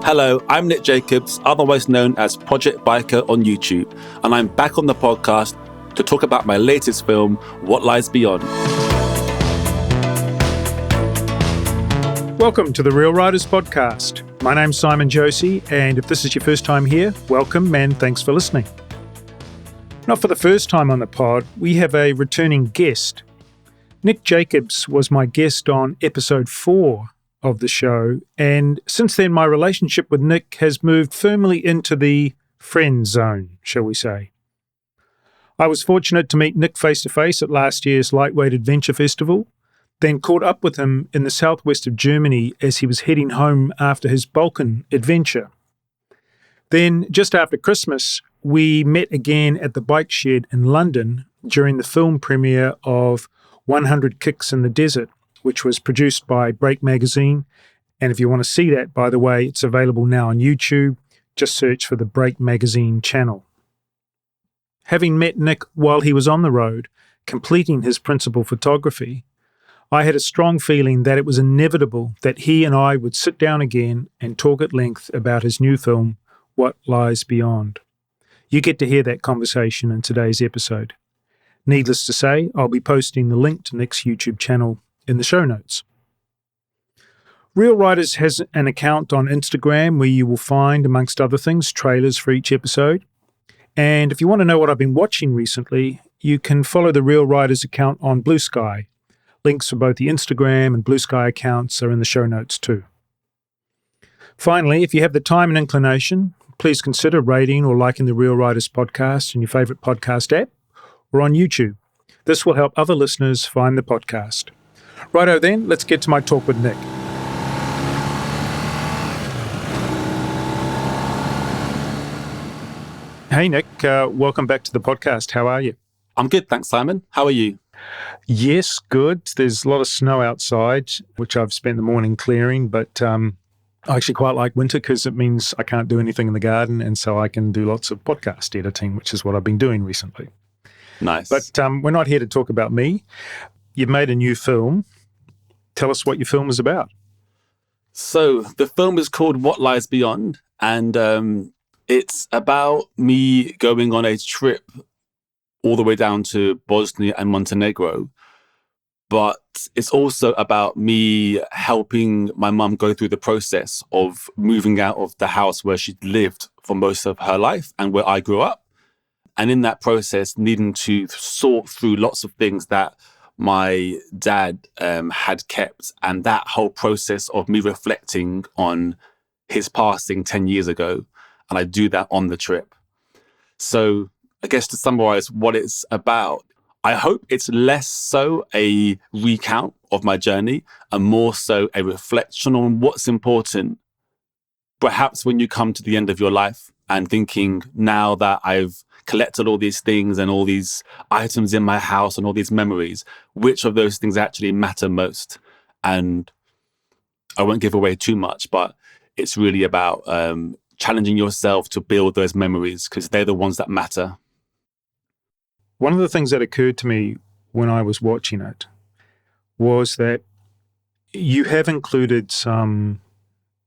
Hello, I'm Nick Jacobs, otherwise known as Project Biker on YouTube, and I'm back on the podcast to talk about my latest film, What Lies Beyond. Welcome to the Real Writers Podcast. My name's Simon Josie, and if this is your first time here, welcome and thanks for listening. Not for the first time on the pod, we have a returning guest. Nick Jacobs was my guest on episode 4 of the show, and since then my relationship with Nick has moved firmly into the friend zone, shall we say. I was fortunate to meet Nick face-to-face at last year's Lightweight Adventure Festival, then caught up with him in the southwest of Germany as he was heading home after his Balkan adventure. Then, just after Christmas, we met again at the Bike Shed in London during the film premiere of 100 Kicks in the Desert, which was produced by Break Magazine. And if you want to see that, by the way, it's available now on YouTube. Just search for the Break Magazine channel. Having met Nick while he was on the road, completing his principal photography, I had a strong feeling that it was inevitable that he and I would sit down again and talk at length about his new film, What Lies Beyond. You get to hear that conversation in today's episode. Needless to say, I'll be posting the link to Nick's YouTube channel in the show notes. Real Writers has an account on Instagram where you will find, amongst other things, trailers for each episode. And if you want to know what I've been watching recently, you can follow the Real Writers account on Bluesky. Links for both the Instagram and Bluesky accounts are in the show notes too. Finally, if you have the time and inclination, please consider rating or liking the Real Writers podcast in your favourite podcast app or on YouTube. This will help other listeners find the podcast. Righto then, let's get to my talk with Nick. Hey Nick, welcome back to the podcast. How are you? I'm good, thanks, Simon. How are you? Yes, good. There's a lot of snow outside, which I've spent the morning clearing, but I actually quite like winter because it means I can't do anything in the garden, and so I can do lots of podcast editing, which is what I've been doing recently. Nice. But we're not here to talk about me. You've made a new film. Tell us what your film is about. So the film is called What Lies Beyond, and it's about me going on a trip all the way down to Bosnia and Montenegro. But it's also about me helping my mum go through the process of moving out of the house where she'd lived for most of her life and where I grew up. And in that process, needing to sort through lots of things that my dad had kept. And that whole process of me reflecting on his passing 10 years ago. And I do that on the trip. So I guess to summarize what it's about, I hope it's less so a recount of my journey and more so a reflection on what's important. Perhaps when you come to the end of your life and thinking, now that I've collected all these things and all these items in my house and all these memories, which of those things actually matter most? And I won't give away too much, but it's really about challenging yourself to build those memories because they're the ones that matter. One of the things that occurred to me when I was watching it was that you have included some,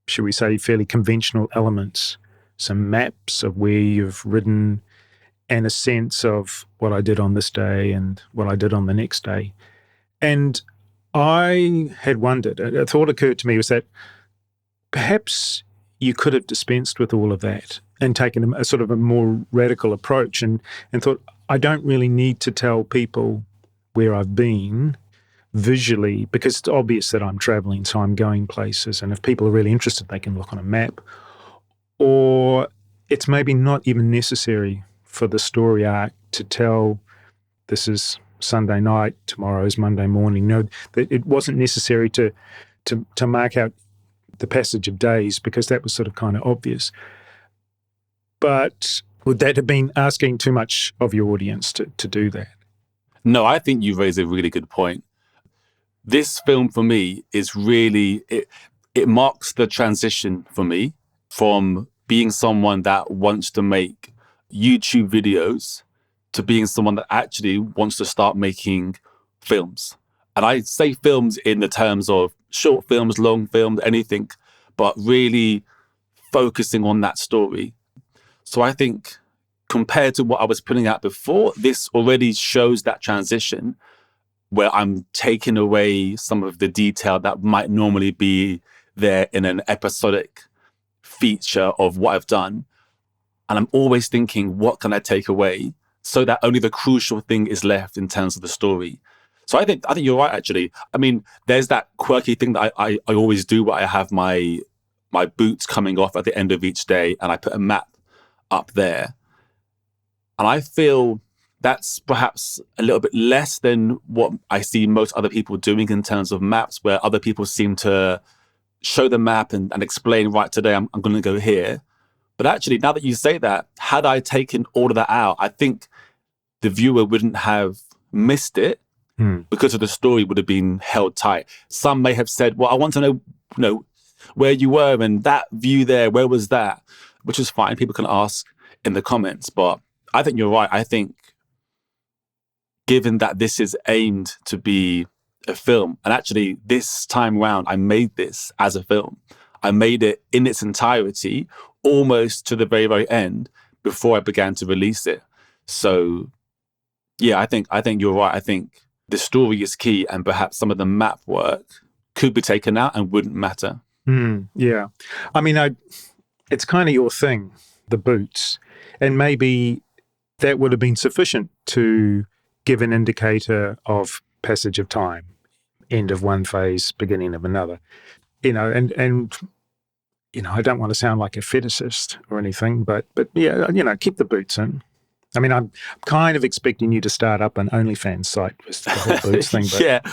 should we say, fairly conventional elements, some maps of where you've ridden and a sense of what I did on this day and what I did on the next day. And I had wondered, a thought occurred to me was that perhaps you could have dispensed with all of that and taken a sort of a more radical approach and thought, I don't really need to tell people where I've been visually because it's obvious that I'm traveling, so I'm going places. And if people are really interested, they can look on a map. Or it's maybe not even necessary for the story arc to tell this is Sunday night, tomorrow's Monday morning. No, it wasn't necessary to mark out the passage of days because that was sort of kind of obvious. But would that have been asking too much of your audience to do that? No, I think you raise a really good point. This film for me is really, it marks the transition for me from being someone that wants to make YouTube videos to being someone that actually wants to start making films. And I say films in the terms of short films, long films, anything, but really focusing on that story. So I think compared to what I was putting out before, this already shows that transition where I'm taking away some of the detail that might normally be there in an episodic feature of what I've done. And I'm always thinking, what can I take away so that only the crucial thing is left in terms of the story? So I think you're right, actually. I mean, there's that quirky thing that I always do where I have my boots coming off at the end of each day and I put a map up there. And I feel that's perhaps a little bit less than what I see most other people doing in terms of maps, where other people seem to show the map and explain, right, today I'm going to go here. But actually, now that you say that, had I taken all of that out, I think the viewer wouldn't have missed it because of the story would have been held tight. Some may have said, well, I want to know, where you were and that view there, where was that? Which is fine. People can ask in the comments. But I think you're right. I think given that this is aimed to be a film, and actually this time round, I made this as a film. I made it in its entirety, almost to the very, very end before I began to release it. So yeah, I think you're right. I think the story is key and perhaps some of the map work could be taken out and wouldn't matter. Yeah. I mean, it's kind of your thing, the boots. And maybe that would have been sufficient to give an indicator of passage of time, end of one phase, beginning of another. And I don't want to sound like a fetishist or anything, but yeah, keep the boots in. I mean, I'm kind of expecting you to start up an OnlyFans site with the whole boots thing. But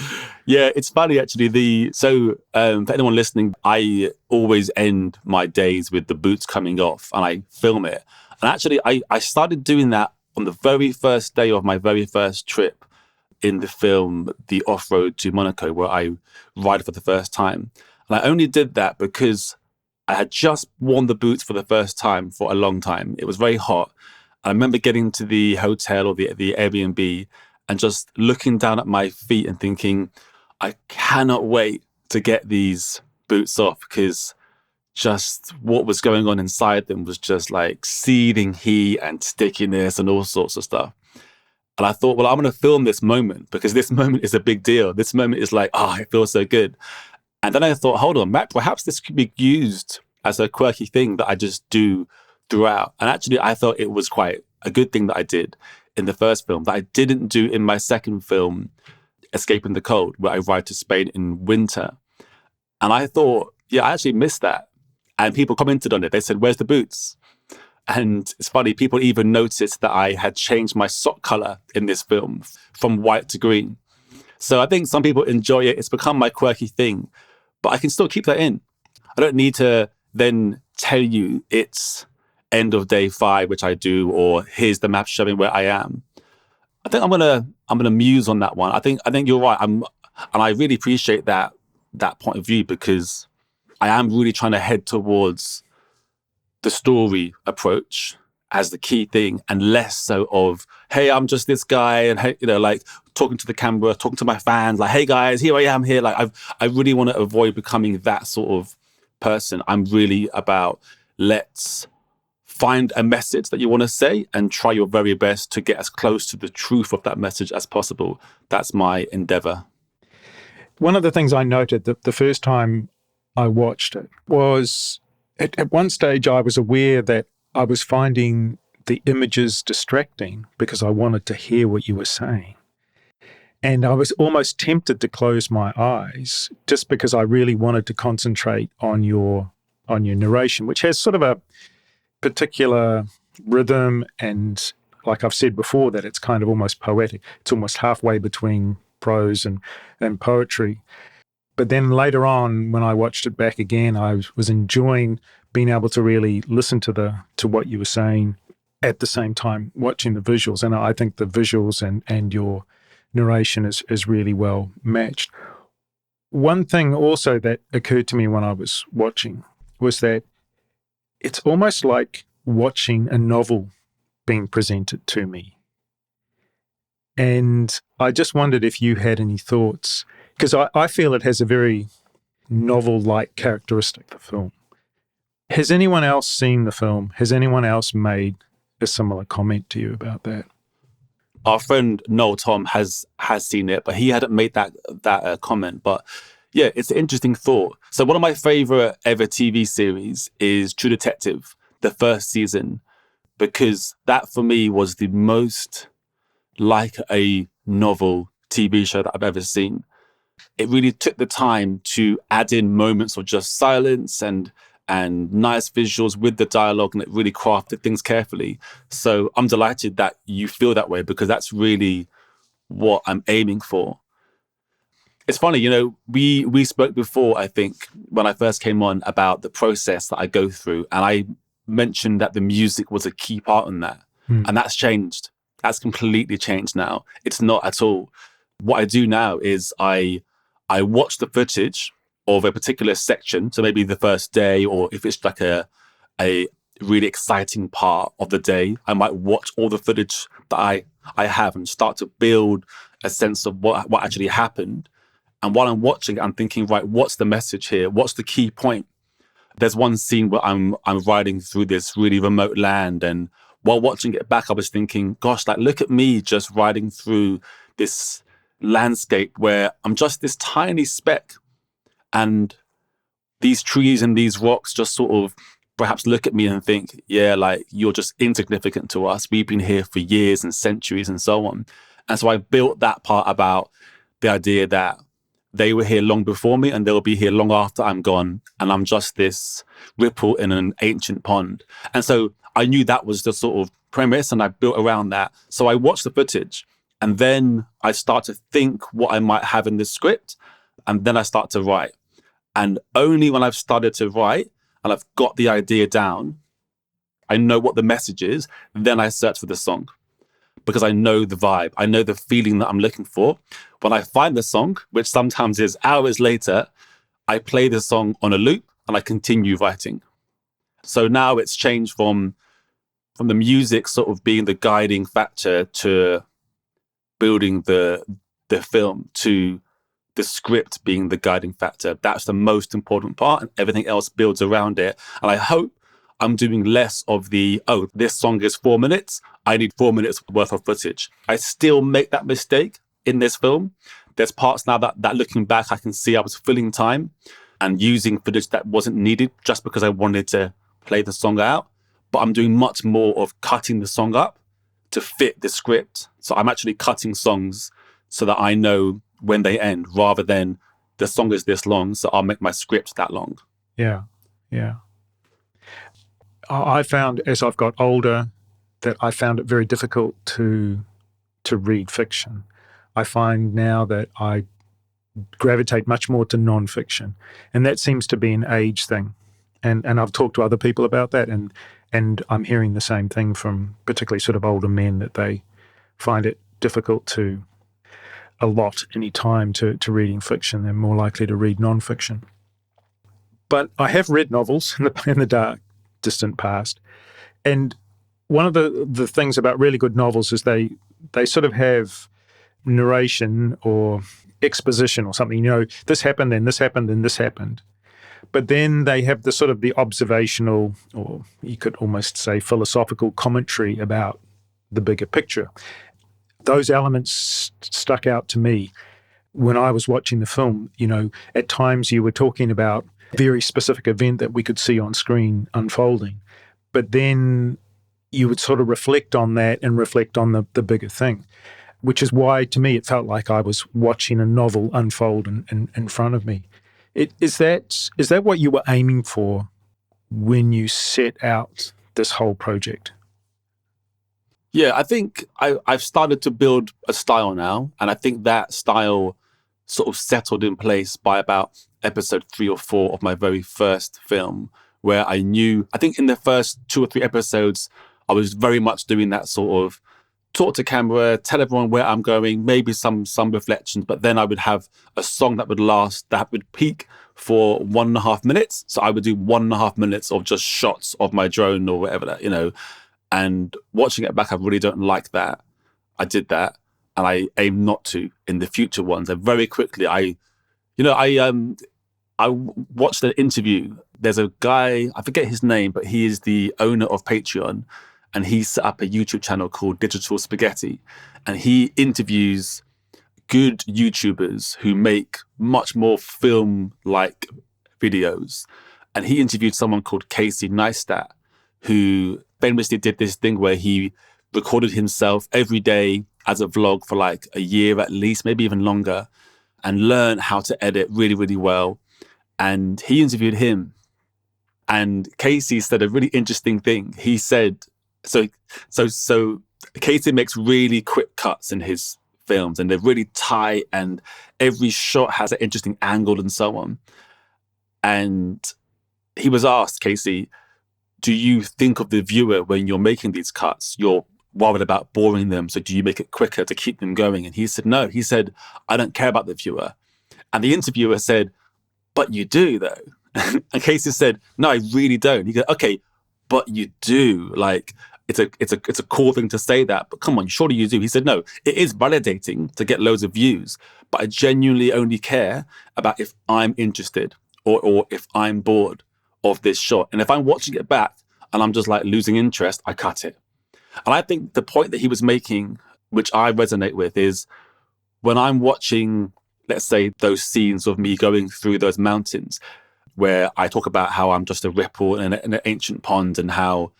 Yeah, it's funny actually. For anyone listening, I always end my days with the boots coming off and I film it. And actually, I started doing that on the very first day of my very first trip in the film, The Off-Road to Monaco, where I ride for the first time. And I only did that because I had just worn the boots for the first time for a long time. It was very hot. I remember getting to the hotel or the Airbnb and just looking down at my feet and thinking, I cannot wait to get these boots off, because just what was going on inside them was just like seething heat and stickiness and all sorts of stuff. And I thought, well, I'm going to film this moment because this moment is a big deal. This moment is like, it feels so good. And then I thought, hold on, Matt, perhaps this could be used as a quirky thing that I just do throughout. And actually, I thought it was quite a good thing that I did in the first film that I didn't do in my second film, Escaping the Cold, where I ride to Spain in winter. And I thought, yeah, I actually missed that. And people commented on it. They said, where's the boots? And it's funny, people even noticed that I had changed my sock color in this film from white to green. So I think some people enjoy it. It's become my quirky thing, but I can still keep that in. I don't need to then tell you it's end of day 5, which I do, or here's the map showing where I am. I think I'm gonna muse on that one. I think you're right. And I really appreciate that point of view, because I am really trying to head towards the story approach as the key thing, and less so of, hey, I'm just this guy, and hey, like talking to the camera, talking to my fans, like, hey guys, here I am here. Like I really want to avoid becoming that sort of person. I'm really about, let's find a message that you want to say and try your very best to get as close to the truth of that message as possible. That's my endeavor. One of the things I noted the first time I watched it was at one stage I was aware that I was finding the images distracting because I wanted to hear what you were saying. And I was almost tempted to close my eyes just because I really wanted to concentrate on your narration, which has sort of a particular rhythm, and like I've said before, that it's kind of almost poetic. It's almost halfway between prose and poetry. But then later on, when I watched it back again, I was enjoying being able to really listen to what you were saying at the same time watching the visuals. And I think the visuals and your narration is really well matched. One thing also that occurred to me when I was watching was that it's almost like watching a novel being presented to me. And I just wondered if you had any thoughts, because I feel it has a very novel-like characteristic, the film. Has anyone else seen the film? Has anyone else made a similar comment to you about that? Our friend Noel Tom has seen it, but he hadn't made that comment. But yeah, it's an interesting thought. So one of my favorite ever TV series is True Detective, the first season, because that for me was the most like a novel TV show that I've ever seen. It really took the time to add in moments of just silence and nice visuals with the dialogue, and it really crafted things carefully. So I'm delighted that you feel that way, because that's really what I'm aiming for. It's funny, we spoke before, I think, when I first came on, about the process that I go through, and I mentioned that the music was a key part in that. And that's changed. That's completely changed now. It's not at all. What I do now is I watch the footage of a particular section, so maybe the first day, or if it's like a really exciting part of the day, I might watch all the footage that I have and start to build a sense of what actually happened. And while I'm watching, I'm thinking, right, what's the message here? What's the key point? There's one scene where I'm riding through this really remote land, and while watching it back, I was thinking, gosh, like, look at me just riding through this landscape where I'm just this tiny speck, and these trees and these rocks just sort of perhaps look at me and think, yeah, like, you're just insignificant to us. We've been here for years and centuries and so on. And so I built that part about the idea that they were here long before me and they'll be here long after I'm gone. And I'm just this ripple in an ancient pond. And so I knew that was the sort of premise, and I built around that. So I watched the footage, and then I start to think what I might have in the script. And then I start to write. And only when I've started to write and I've got the idea down, I know what the message is, then I search for the song, because I know the vibe. I know the feeling that I'm looking for. When I find the song, which sometimes is hours later, I play the song on a loop and I continue writing. So now it's changed from the music sort of being the guiding factor to building the film, to the script being the guiding factor. That's the most important part, and everything else builds around it. And I hope I'm doing less of this song is 4 minutes, I need 4 minutes worth of footage. I still make that mistake in this film. There's parts now that looking back, I can see I was filling time and using footage that wasn't needed just because I wanted to play the song out. But I'm doing much more of cutting the song up to fit the script. So I'm actually cutting songs so that I know when they end, rather than the song is this long, so I'll make my script that long. Yeah. I found, as I've got older, that I found it very difficult to read fiction. I find now that I gravitate much more to non-fiction, and that seems to be an age thing. And I've talked to other people about that, and I'm hearing the same thing from particularly sort of older men, that they find it difficult to allot any time to reading fiction. They're more likely to read non-fiction. But I have read novels in the dark, distant past. And one of the things about really good novels is they sort of have narration or exposition or something. This happened, then this happened, then this happened. But then they have the sort of the observational, or you could almost say philosophical commentary about the bigger picture. Those elements stuck out to me when I was watching the film. At times you were talking about a very specific event that we could see on screen unfolding, but then you would sort of reflect on that and reflect on the bigger thing, which is why, to me, it felt like I was watching a novel unfold in front of me. Is that what you were aiming for when you set out this whole project? Yeah, I think I've started to build a style now, and I think that style sort of settled in place by about episode 3 or 4 of my very first film, where I think in the first 2 or 3 episodes, I was very much doing that sort of talk to camera, tell everyone where I'm going, maybe some reflections, but then I would have a song that would peak for 1.5 minutes. So I would do 1.5 minutes of just shots of my drone or whatever that. And watching it back, I really don't like that. I did that, and I aim not to in the future ones. And very quickly, watched an interview. There's a guy, I forget his name, but he is the owner of Patreon, and he set up a YouTube channel called Digital Spaghetti, and he interviews good YouTubers who make much more film-like videos. And he interviewed someone called Casey Neistat, who famously did this thing where he recorded himself every day as a vlog for like a year at least, maybe even longer, and learned how to edit really, really well. And he interviewed him. And Casey said a really interesting thing. He said, so Casey makes really quick cuts in his films, and they're really tight, and every shot has an interesting angle and so on. And he was asked, Casey, do you think of the viewer when you're making these cuts? You're worried about boring them, so do you make it quicker to keep them going? And he said, no. He said, I don't care about the viewer. And the interviewer said, but you do, though. And Casey said, no, I really don't. He goes, okay, but you do. Like, it's a cool thing to say that, but come on, surely you do. He said, no, it is validating to get loads of views, but I genuinely only care about if I'm interested or if I'm bored of this shot. And if I'm watching it back and I'm just like losing interest, I cut it. And I think the point that he was making, which I resonate with, is when I'm watching, let's say, those scenes of me going through those mountains, where I talk about how I'm just a ripple in an ancient pond and how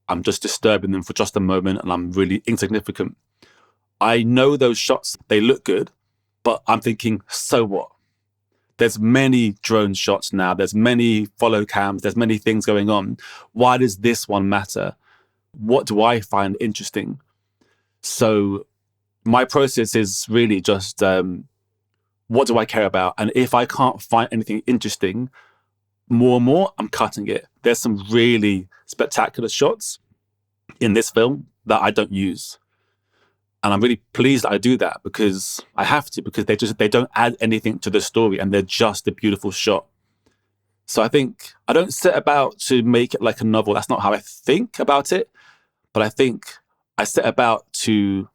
I'm just disturbing them for just a moment and I'm really insignificant. I know those shots, they look good, but I'm thinking, so what? There's many drone shots now. There's many follow cams. There's many things going on. Why does this one matter? What do I find interesting? So my process is really just, what do I care about? And if I can't find anything interesting, more and more, I'm cutting it. There's some really spectacular shots in this film that I don't use. And I'm really pleased that I do that, because I have to, because they don't add anything to the story and they're just a beautiful shot. So I think I don't set about to make it like a novel. That's not how I think about it. But I think I set about to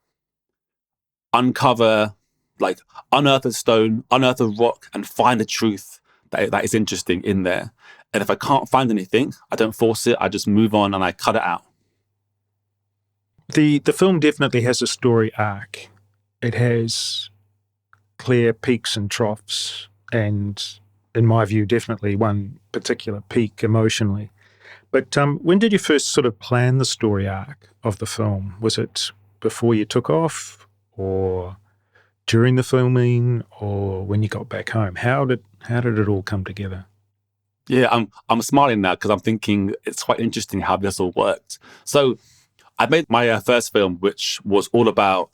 unearth a stone, unearth a rock, and find the truth that is interesting in there. And if I can't find anything, I don't force it. I just move on and I cut it out. The film definitely has a story arc. It has clear peaks and troughs, and in my view, definitely one particular peak emotionally. But when did you first sort of plan the story arc of the film? Was it before you took off, or during the filming, or when you got back home? How did it all come together? Yeah, I'm smiling now because I'm thinking it's quite interesting how this all worked. So I made my first film, which was all about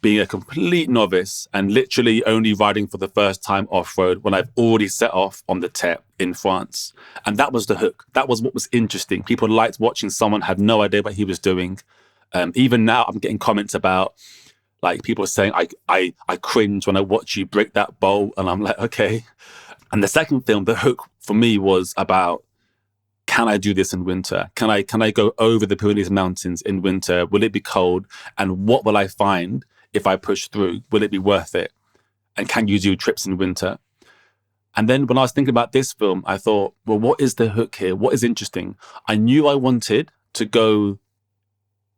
being a complete novice and literally only riding for the first time off-road when I've already set off on the Tep in France. And that was the hook. That was what was interesting. People liked watching someone had no idea what he was doing. Even now, I'm getting comments about like people saying, I cringe when I watch you break that bowl. And I'm like, okay. And the second film, the hook for me was about, can I do this in winter? Can I go over the Pyrenees Mountains in winter? Will it be cold? And what will I find if I push through? Will it be worth it? And can you do trips in winter? And then when I was thinking about this film, I thought, well, what is the hook here? What is interesting? I knew I wanted to go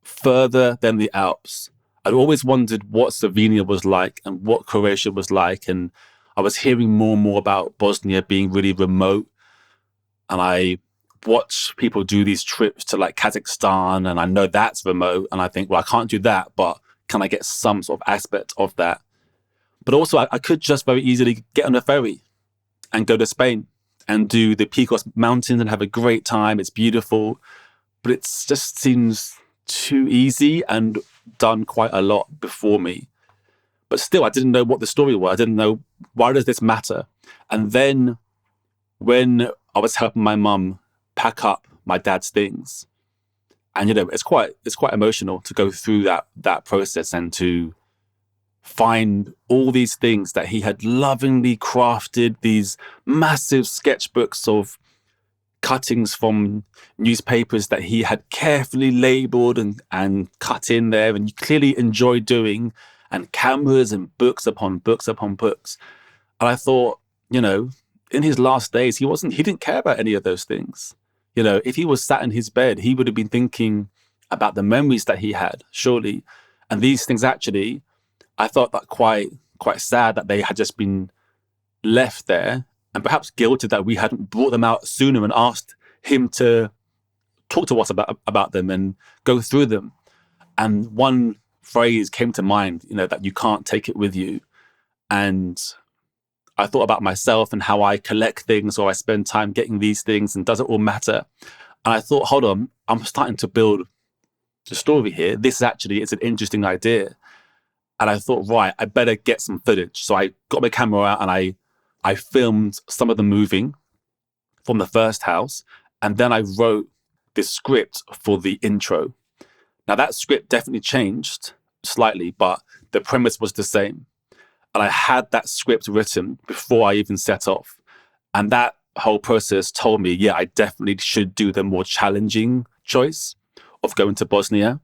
further than the Alps. I'd always wondered what Slovenia was like and what Croatia was like. And I was hearing more and more about Bosnia being really remote. And I watch people do these trips to like Kazakhstan, and I know that's remote. And I think, well, I can't do that, but can I get some sort of aspect of that? But also I could just very easily get on a ferry and go to Spain and do the Picos Mountains and have a great time. It's beautiful, but it just seems too easy and done quite a lot before me. But still, I didn't know what the story was. I didn't know, why does this matter? And then when I was helping my mum pack up my dad's things, and it's quite emotional to go through that process and to find all these things that he had lovingly crafted, these massive sketchbooks of cuttings from newspapers that he had carefully labeled and cut in there, and you clearly enjoy doing, and cameras and books upon books upon books. And I thought, in his last days, he didn't care about any of those things. You know, if he was sat in his bed, he would have been thinking about the memories that he had, surely. And these things actually, I thought that quite sad that they had just been left there, and perhaps guilty that we hadn't brought them out sooner and asked him to talk to us about them and go through them. And one phrase came to mind, you know, that you can't take it with you. And I thought about myself and how I collect things or I spend time getting these things, and does it all matter? And I thought, hold on, I'm starting to build the story here. This actually is an interesting idea. And I thought, right, I better get some footage. So I got my camera out and I filmed some of the moving from the first house. And then I wrote this script for the intro. Now that script definitely changed slightly, but the premise was the same. And I had that script written before I even set off. And that whole process told me, yeah, I definitely should do the more challenging choice of going to Bosnia.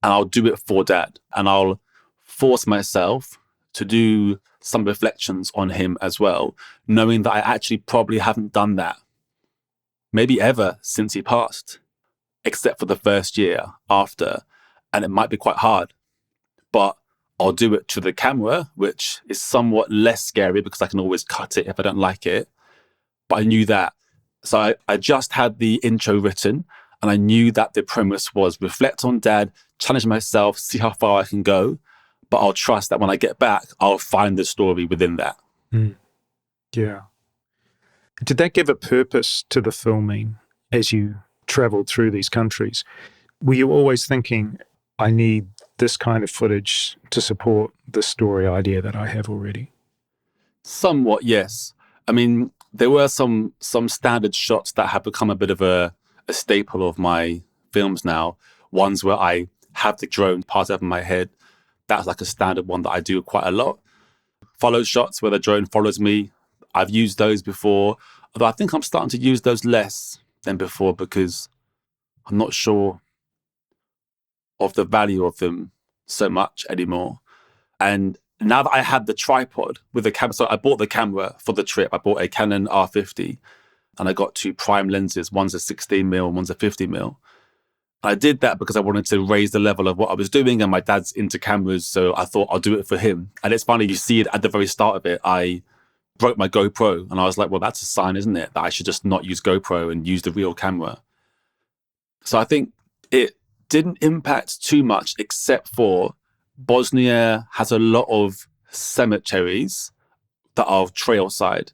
And I'll do it for Dad. And I'll force myself to do some reflections on him as well, knowing that I actually probably haven't done that, maybe ever since he passed, except for the first year after. And it might be quite hard, but I'll do it to the camera, which is somewhat less scary because I can always cut it if I don't like it. But I knew that. So I just had the intro written, and I knew that the premise was reflect on Dad, challenge myself, see how far I can go. But I'll trust that when I get back, I'll find the story within that. Mm. Yeah. Did that give a purpose to the filming as you traveled through these countries? Were you always thinking, I need this kind of footage to support the story idea that I have already? Somewhat, yes. I mean, there were some standard shots that have become a bit of a staple of my films now. Ones where I have the drone part over my head. That's like a standard one that I do quite a lot. Follow shots where the drone follows me. I've used those before, although I think I'm starting to use those less than before because I'm not sure of the value of them so much anymore. And now that I had the tripod with the camera, so I bought the camera for the trip. I bought a Canon R50 and I got two prime lenses. One's a 16mm and one's a 50mm. I did that because I wanted to raise the level of what I was doing, and my dad's into cameras, so I thought I'll do it for him. And it's funny, you see it at the very start of it. I broke my GoPro and I was like, well, that's a sign, isn't it? That I should just not use GoPro and use the real camera. So I think it didn't impact too much, except for Bosnia has a lot of cemeteries that are trailside,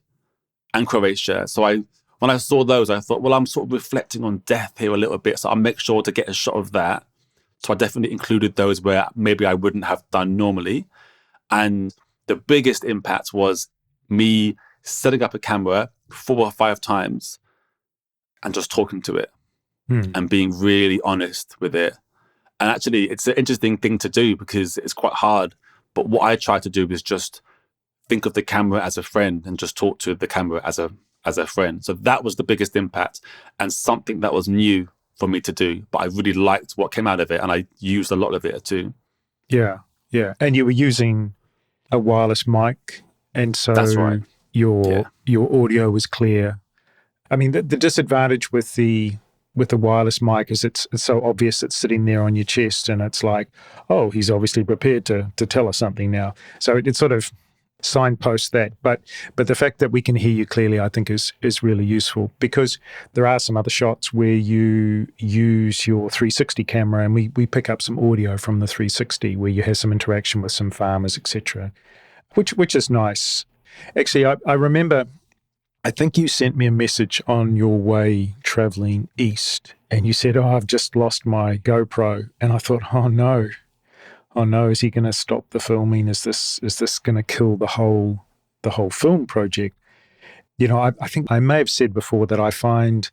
and Croatia. So when I saw those, I thought, well, I'm sort of reflecting on death here a little bit. So I'll make sure to get a shot of that. So I definitely included those where maybe I wouldn't have done normally. And the biggest impact was me setting up a camera 4 or 5 times and just talking to it and being really honest with it. And actually, it's an interesting thing to do because it's quite hard. But what I try to do is just think of the camera as a friend and just talk to the camera as a friend. So that was the biggest impact and something that was new for me to do. But I really liked what came out of it and I used a lot of it too. Yeah, yeah. And you were using a wireless mic, and so that's right. your audio was clear. I mean, the disadvantage with the wireless mic is it's so obvious it's sitting there on your chest, and it's like, oh, he's obviously prepared to tell us something now. So it sort of signposts that. But the fact that we can hear you clearly, I think, is really useful, because there are some other shots where you use your 360 camera, and we pick up some audio from the 360 where you have some interaction with some farmers, etc., which is nice. Actually, I remember, I think you sent me a message on your way traveling east, and you said, oh, I've just lost my GoPro. And I thought, oh no, is he going to stop the filming? Is this going to kill the whole film project? You know, I think I may have said before that I find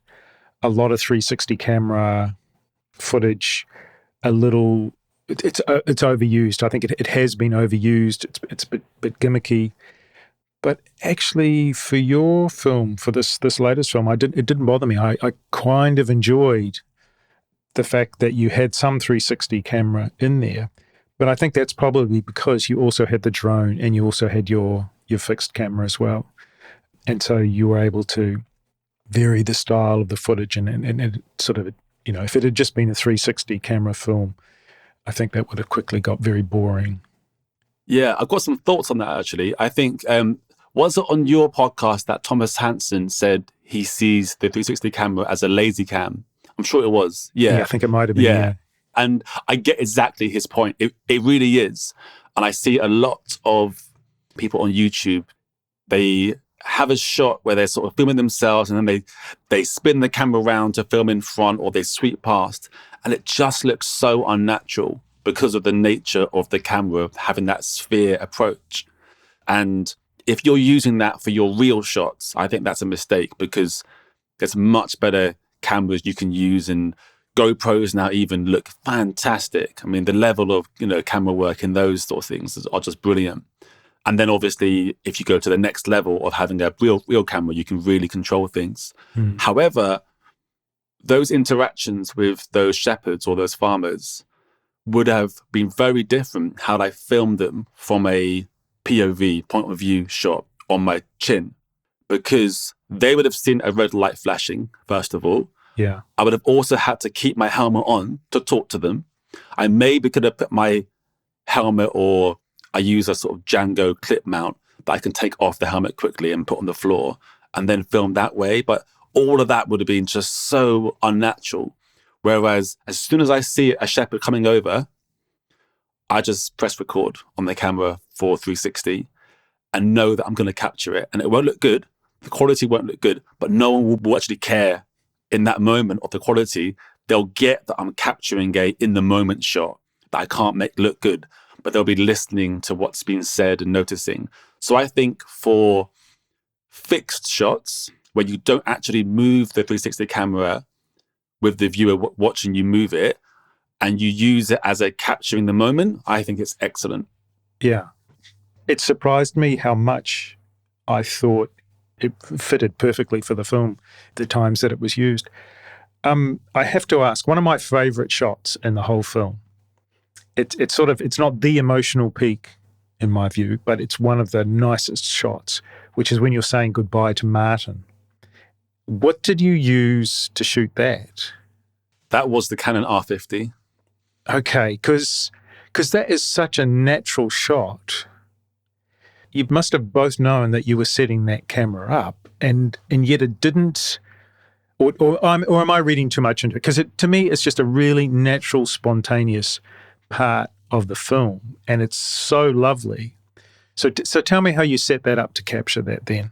a lot of 360 camera footage a little, it's overused. I think it has been overused. It's a bit gimmicky. But actually, for your film, for this latest film, it didn't bother me. I kind of enjoyed the fact that you had some 360 camera in there. But I think that's probably because you also had the drone and you also had your fixed camera as well. And so you were able to vary the style of the footage and sort of, if it had just been a 360 camera film, I think that would have quickly got very boring. Yeah, I've got some thoughts on that, actually. I think, was it on your podcast that Thomas Hansen said he sees the 360 camera as a lazy cam? I'm sure it was. Yeah, I think it might have been, yeah. And I get exactly his point. It really is. And I see a lot of people on YouTube, they have a shot where they're sort of filming themselves and then they spin the camera around to film in front, or they sweep past. And it just looks so unnatural because of the nature of the camera having that sphere approach. And if you're using that for your real shots, I think that's a mistake, because there's much better cameras you can use, and GoPros now even look fantastic. I mean, the level of, camera work in those sort of things are just brilliant. And then obviously, if you go to the next level of having a real camera, you can really control things. However, those interactions with those shepherds or those farmers would have been very different had I filmed them from a POV, point of view shot on my chin, because they would have seen a red light flashing, first of all. Yeah. I would have also had to keep my helmet on to talk to them. I maybe could have put my helmet, or I use a sort of Django clip mount that I can take off the helmet quickly and put on the floor and then film that way. But all of that would have been just so unnatural. Whereas as soon as I see a shepherd coming over, I just press record on the camera for 360 and know that I'm going to capture it. And it won't look good. The quality won't look good, but no one will actually care in that moment of the quality. They'll get that I'm capturing a in the moment shot that I can't make look good, but they'll be listening to what's being said and noticing. So I think for fixed shots where you don't actually move the 360 camera with the viewer watching you move it, and you use it as a capturing the moment, I think it's excellent. Yeah. It surprised me how much I thought it fitted perfectly for the film, the times that it was used. I have to ask, one of my favorite shots in the whole film, it's not the emotional peak in my view, but it's one of the nicest shots, which is when you're saying goodbye to Martin. What did you use to shoot that? That was the Canon R50. Okay, because that is such a natural shot. You must have both known that you were setting that camera up, and yet it didn't. Or am I reading too much into it? Because to me, it's just a really natural, spontaneous part of the film, and it's so lovely. So tell me how you set that up to capture that then.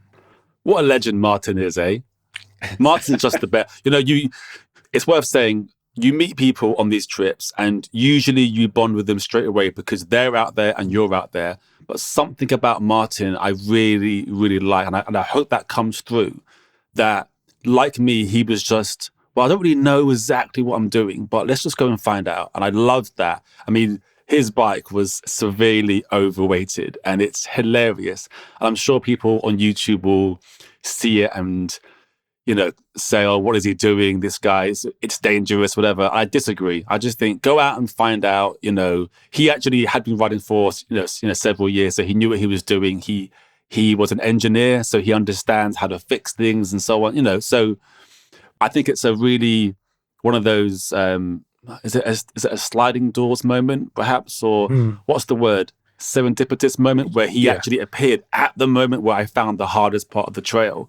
What a legend Martin is, eh? Martin's just the best. It's worth saying, you meet people on these trips and usually you bond with them straight away because they're out there and you're out there. But something about Martin I really, really like, and I hope that comes through, that like me, he was just, well, I don't really know exactly what I'm doing, but let's just go and find out. And I loved that. I mean, his bike was severely overweighted and it's hilarious. And I'm sure people on YouTube will see it and, say, oh, what is he doing? This guy, it's dangerous, whatever. I disagree. I just think go out and find out. He actually had been riding for, several years. So he knew what he was doing. He was an engineer, so he understands how to fix things and so on, So I think it's a really one of those, is it a sliding doors moment, perhaps? Or what's the word? Serendipitous moment where he actually appeared at the moment where I found the hardest part of the trail.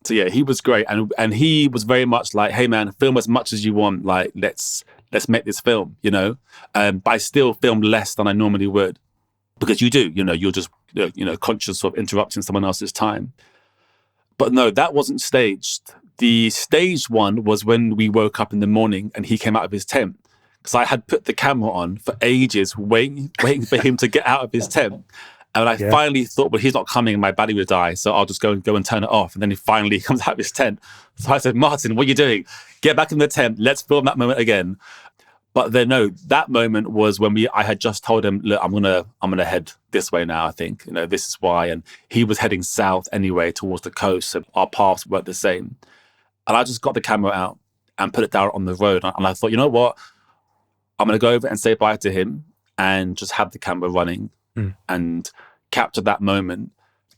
So yeah, he was great. And he was very much like, hey man, film as much as you want. Like, let's make this film, But I still filmed less than I normally would. Because you do, you're just, conscious of interrupting someone else's time. But no, that wasn't staged. The staged one was when we woke up in the morning and he came out of his tent. Because I had put the camera on for ages, waiting for him to get out of his tent. And I finally thought, well, he's not coming, my battery would die, so I'll just go and turn it off. And then he finally comes out of his tent. So I said, Martin, what are you doing? Get back in the tent. Let's film that moment again. But then, no, that moment was when I had just told him, look, I'm gonna head this way now, I think. This is why. And he was heading south anyway, towards the coast. So our paths weren't the same. And I just got the camera out and put it down on the road. And I thought, you know what? I'm going to go over and say bye to him and just have the camera running and capture that moment.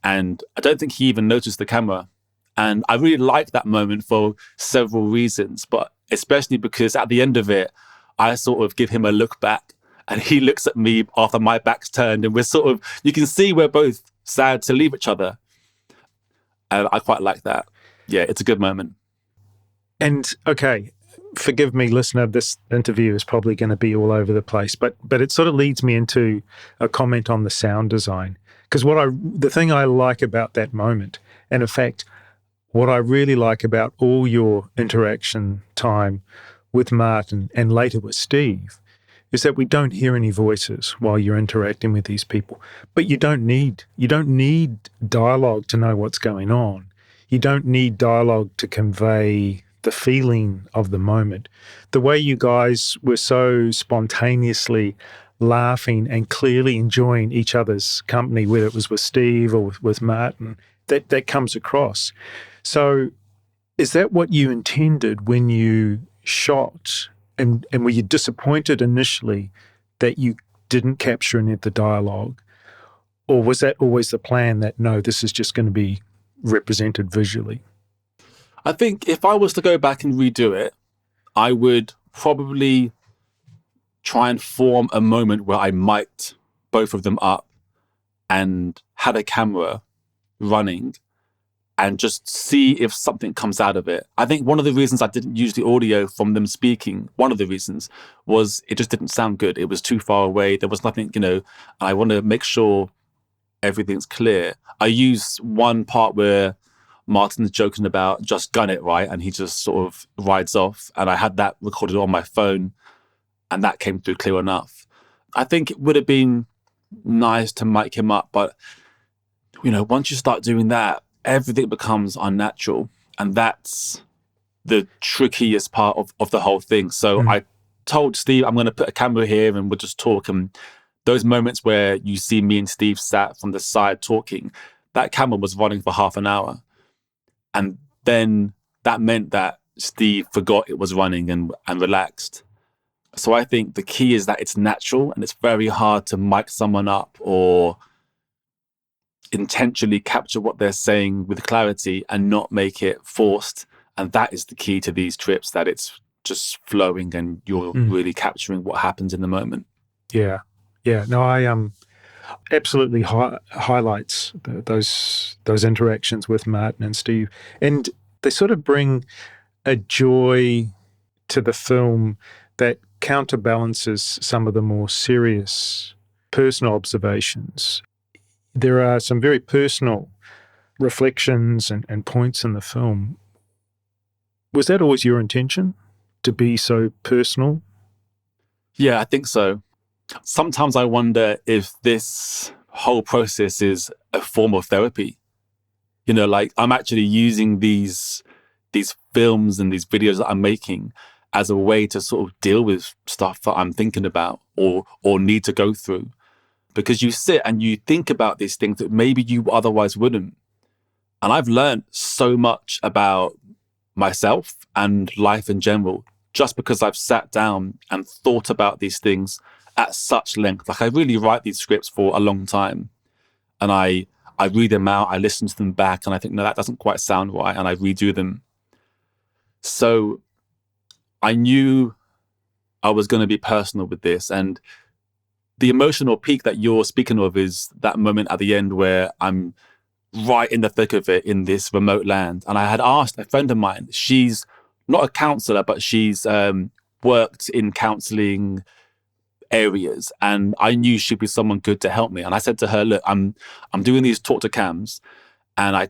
And I don't think he even noticed the camera. And I really liked that moment for several reasons, but especially because at the end of it, I sort of give him a look back and he looks at me after my back's turned, and we're sort of, you can see we're both sad to leave each other. And I quite like that. Yeah, it's a good moment. And okay, forgive me, listener, this interview is probably going to be all over the place, but it sort of leads me into a comment on the sound design. Because the thing I like about that moment, and in fact, what I really like about all your interaction time with Martin and later with Steve, is that we don't hear any voices while you're interacting with these people. But you don't need dialogue to know what's going on. You don't need dialogue to convey the feeling of the moment. The way you guys were so spontaneously laughing and clearly enjoying each other's company, whether it was with Steve or with Martin, that comes across. So is that what you intended when you shot? And were you disappointed initially that you didn't capture any of the dialogue? Or was that always the plan that, no, this is just going to be represented visually? I think if I was to go back and redo it, I would probably try and form a moment where I mic'd both of them up and had a camera running and just see if something comes out of it. I think one of the reasons I didn't use the audio from them speaking, one of the reasons was it just didn't sound good. It was too far away. There was nothing, I want to make sure everything's clear. I use one part where Martin's joking about just gun it, right? And he just sort of rides off. And I had that recorded on my phone and that came through clear enough. I think it would have been nice to mic him up, but once you start doing that, everything becomes unnatural. And that's the trickiest part of the whole thing. So I told Steve, I'm going to put a camera here and we'll just talk. And those moments where you see me and Steve sat from the side talking, that camera was running for half an hour. And then that meant that Steve forgot it was running and relaxed. So I think the key is that it's natural, and it's very hard to mic someone up or intentionally capture what they're saying with clarity and not make it forced. And that is the key to these trips, that it's just flowing and you're really capturing what happens in the moment. Yeah. No, I absolutely highlights those interactions with Martin and Steve, and they sort of bring a joy to the film that counterbalances some of the more serious personal observations. There are some very personal reflections and points in the film. Was that always your intention, to be so personal? Yeah, I think so. Sometimes I wonder if this whole process is a form of therapy. I'm actually using these films and these videos that I'm making as a way to sort of deal with stuff that I'm thinking about or need to go through. Because you sit and you think about these things that maybe you otherwise wouldn't. And I've learned so much about myself and life in general just because I've sat down and thought about these things at such length. Like, I really write these scripts for a long time, and I read them out, I listen to them back, and I think, no, that doesn't quite sound right, and I redo them. So I knew I was going to be personal with this, and the emotional peak that you're speaking of is that moment at the end where I'm right in the thick of it in this remote land. And I had asked a friend of mine, she's not a counselor, but she's worked in counseling areas, and I knew she'd be someone good to help me. And I said to her, look, I'm doing these talk to cams, and I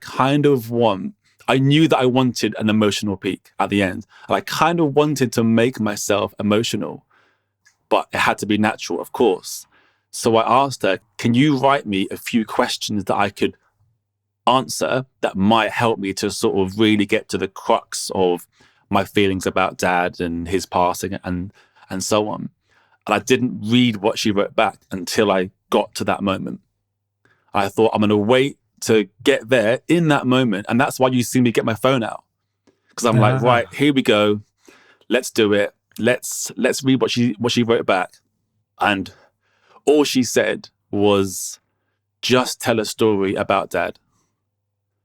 knew that I wanted an emotional peak at the end, and I kind of wanted to make myself emotional, but it had to be natural, of course. So I asked her, can you write me a few questions that I could answer that might help me to sort of really get to the crux of my feelings about Dad and his passing and so on. And I didn't read what she wrote back until I got to that moment. I thought, I'm going to wait to get there in that moment. And that's why you see me get my phone out. Because I'm like, right, here we go. Let's do it. Let's read what she wrote back. And all she said was, just tell a story about Dad.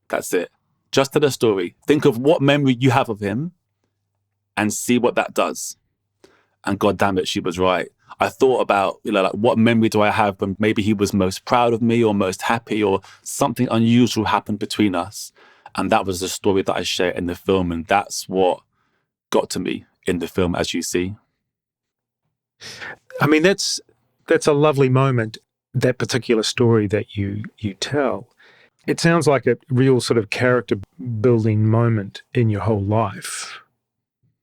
That's it. Just tell a story. Think of what memory you have of him and see what that does. And God damn it, she was right. I thought about, like, what memory do I have when maybe he was most proud of me or most happy or something unusual happened between us. And that was the story that I share in the film. And that's what got to me in the film, as you see. I mean, that's a lovely moment, that particular story that you tell. It sounds like a real sort of character building moment in your whole life.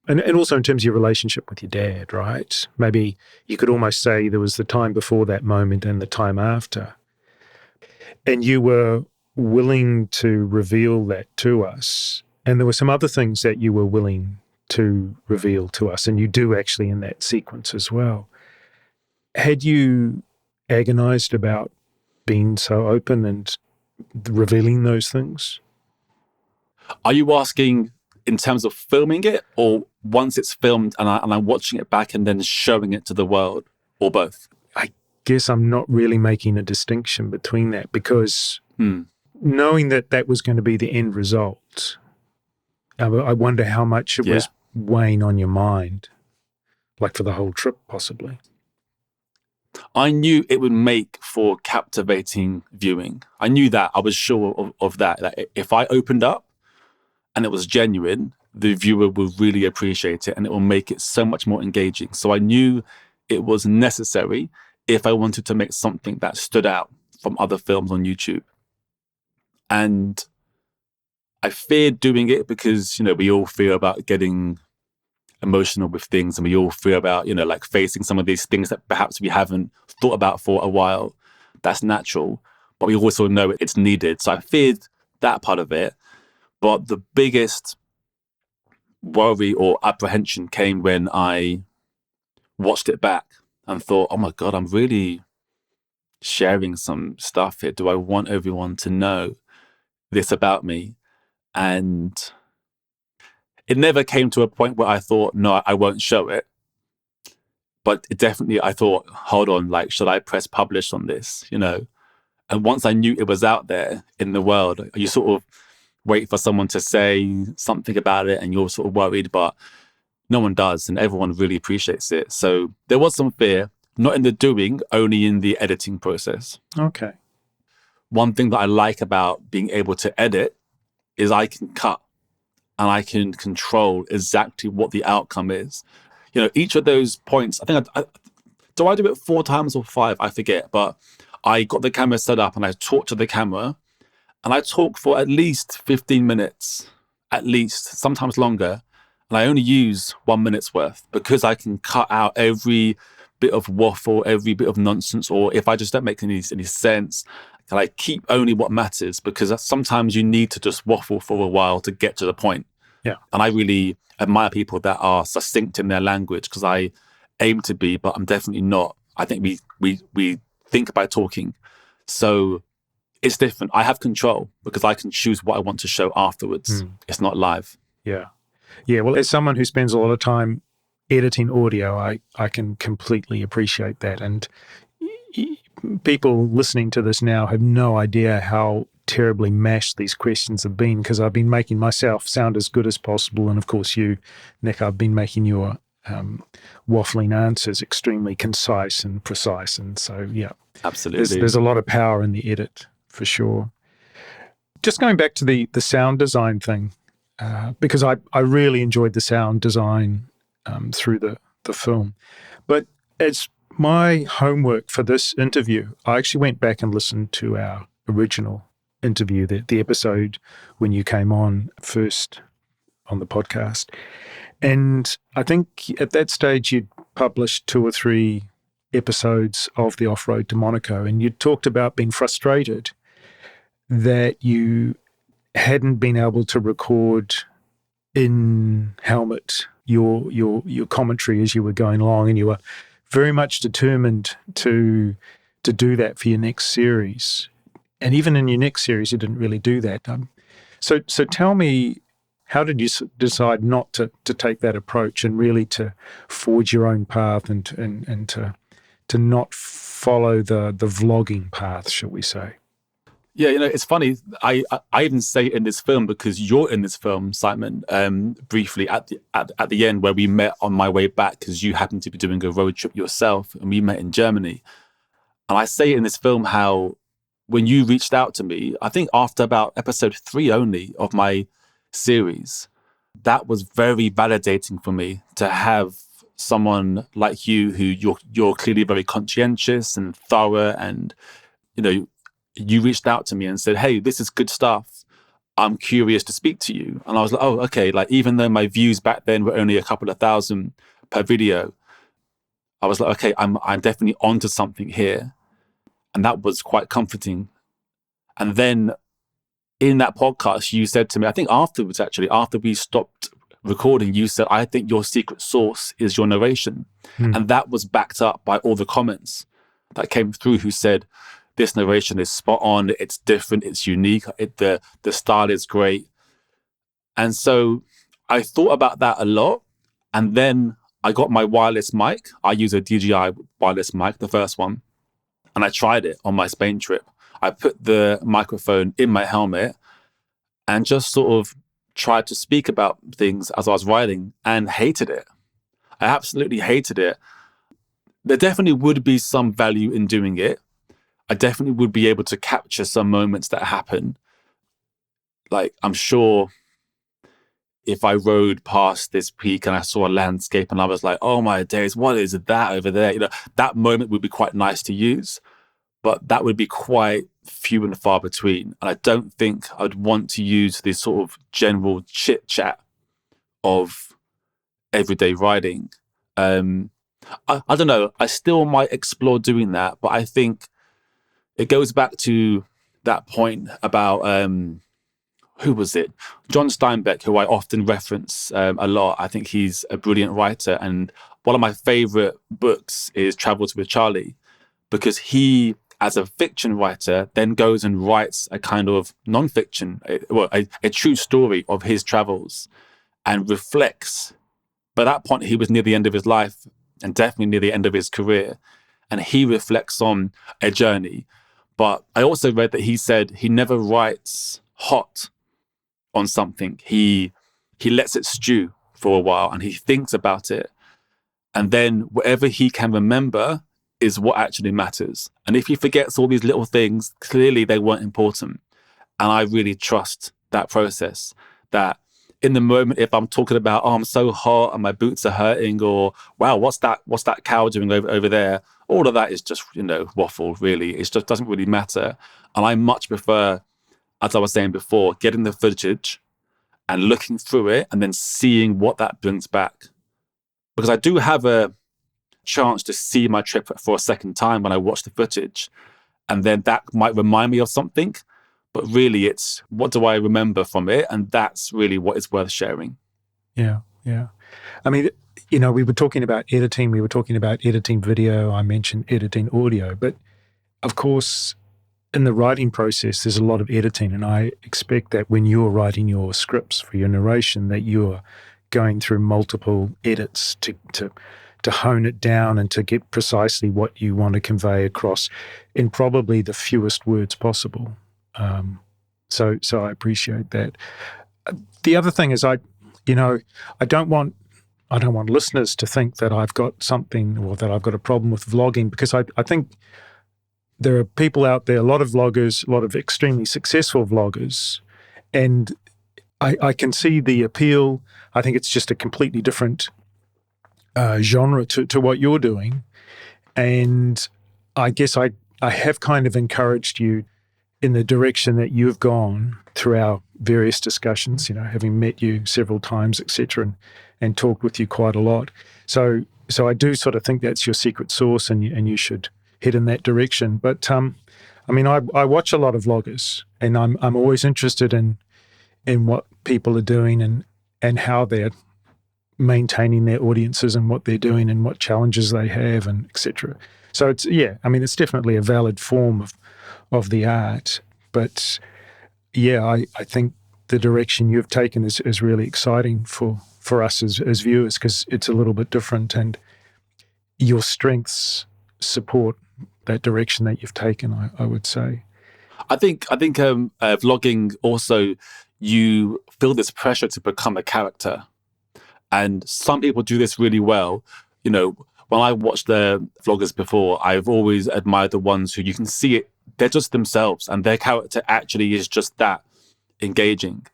And also in terms of your relationship with your dad, right? Maybe you could almost say there was the time before that moment and the time after. And you were willing to reveal that to us. And there were some other things that you were willing to reveal to us, and you do actually in that sequence as well. Had you agonized about being so open and revealing those things? Are you asking in terms of filming it, or once it's filmed and I'm watching it back and then showing it to the world, or both? I guess I'm not really making a distinction between that, because knowing that that was going to be the end result, I wonder how much it was weighing on your mind, like for the whole trip possibly. I knew it would make for captivating viewing. I knew that. I was sure of that. Like, if I opened up and it was genuine, the viewer will really appreciate it and it will make it so much more engaging. So I knew it was necessary if I wanted to make something that stood out from other films on YouTube. And I feared doing it because, we all fear about getting emotional with things, and we all fear about, like facing some of these things that perhaps we haven't thought about for a while. That's natural, but we also know it's needed. So I feared that part of it. But the biggest worry or apprehension came when I watched it back and thought, oh my God, I'm really sharing some stuff here. Do I want everyone to know this about me? And it never came to a point where I thought, no, I won't show it. But it definitely, I thought, hold on, like, should I press publish on this, And once I knew it was out there in the world, you sort of wait for someone to say something about it and you're sort of worried, but no one does, and everyone really appreciates it. So there was some fear, not in the doing, only in the editing process. Okay. One thing that I like about being able to edit is I can cut and I can control exactly what the outcome is. Each of those points, I think, do I do it 4 times or 5? I forget, but I got the camera set up and I talked to the camera and I talk for at least 15 minutes, at least, sometimes longer. And I only use 1 minute's worth because I can cut out every bit of waffle, every bit of nonsense, or if I just don't make any sense, I keep only what matters, because sometimes you need to just waffle for a while to get to the point. Yeah. And I really admire people that are succinct in their language, because I aim to be, but I'm definitely not. I think we think by talking. So it's different. I have control because I can choose what I want to show afterwards. It's not live. Yeah. Yeah. Well, as someone who spends a lot of time editing audio, I can completely appreciate that. And people listening to this now have no idea how terribly mashed these questions have been, because I've been making myself sound as good as possible. And of course you, Nick, I've been making your waffling answers extremely concise and precise. And so, yeah, absolutely, there's a lot of power in the edit for sure. Just going back to the sound design thing, because I really enjoyed the sound design through the film. But as my homework for this interview, I actually went back and listened to our original interview, the episode when you came on first on the podcast. And I think at that stage you'd published 2 or 3 episodes of the Off-Road to Monaco, and you talked about being frustrated that you hadn't been able to record in helmet your commentary as you were going along, and you were very much determined to do that for your next series. And even in your next series, you didn't really do that. So tell me, how did you decide not to take that approach and really to forge your own path and to not follow the vlogging path, shall we say? Yeah, it's funny. I even say in this film because you're in this film, Simon. Briefly at the end where we met on my way back because you happened to be doing a road trip yourself, and we met in Germany. And I say in this film how when you reached out to me, I think after about episode 3 only of my series, that was very validating for me to have someone like you who you're clearly very conscientious and thorough, and you know you reached out to me and said, hey, this is good stuff, I'm curious to speak to you. And I was like, oh, okay. Like, even though my views back then were only a couple of thousand per video, I was like, okay, I'm definitely onto something here. And that was quite comforting. And then in that podcast, you said to me, I think afterwards, actually, after we stopped recording, you said, I think your secret sauce is your narration. And that was backed up by all the comments that came through who said, this narration is spot on, it's different, it's unique, the style is great. And so I thought about that a lot. And then I got my wireless mic. I use a DJI wireless mic, the first one. And I tried it on my Spain trip. I put the microphone in my helmet and just sort of tried to speak about things as I was riding and hated it. I absolutely hated it. There definitely would be some value in doing it. I definitely would be able to capture some moments that happen. Like, I'm sure if I rode past this peak and I saw a landscape and I was like, oh my days, what is that over there? That moment would be quite nice to use, but that would be quite few and far between. And I don't think I'd want to use this sort of general chit chat of everyday riding. I don't know. I still might explore doing that, but I think it goes back to that point about who was it? John Steinbeck, who I often reference a lot. I think he's a brilliant writer, and one of my favorite books is Travels with Charlie, because he, as a fiction writer, then goes and writes a kind of non-fiction, a true story of his travels, and reflects. By that point, he was near the end of his life and definitely near the end of his career, and he reflects on a journey. But I also read that he said he never writes hot on something. He lets it stew for a while and he thinks about it. And then whatever he can remember is what actually matters. And if he forgets all these little things, clearly they weren't important. And I really trust that process, that in the moment, if I'm talking about, oh, I'm so hot and my boots are hurting, or wow, what's that cow doing over there? All of that is just, waffle, really. It just doesn't really matter. And I much prefer, as I was saying before, getting the footage and looking through it and then seeing what that brings back. Because I do have a chance to see my trip for a second time when I watch the footage. And then that might remind me of something. But really, it's what do I remember from it? And that's really what is worth sharing. Yeah, yeah. I mean, we were talking about editing. We were talking about editing video. I mentioned editing audio. But of course, in the writing process, there's a lot of editing. And I expect that when you're writing your scripts for your narration, that you're going through multiple edits to hone it down and to get precisely what you want to convey across in probably the fewest words possible. So I appreciate that. The other thing is I don't want listeners to think that I've got something or that I've got a problem with vlogging, because I think there are people out there, a lot of vloggers, a lot of extremely successful vloggers, and I can see the appeal. I think it's just a completely different genre to what you're doing. And I guess I have kind of encouraged you in the direction that you've gone through our various discussions, having met you several times, etc., and talked with you quite a lot. So I do sort of think that's your secret sauce, and you should head in that direction. But I watch a lot of vloggers, and I'm always interested in what people are doing and how they're maintaining their audiences and what they're doing and what challenges they have, and etc. So it's definitely a valid form of the art. But yeah, I think the direction you've taken is really exciting for us as viewers, because it's a little bit different, and your strengths support that direction that you've taken, I would say. I think vlogging also, you feel this pressure to become a character, and some people do this really well. You know, when I watched the vloggers before, I've always admired the ones who you can see it, they're just themselves, and their character actually is just that engaging.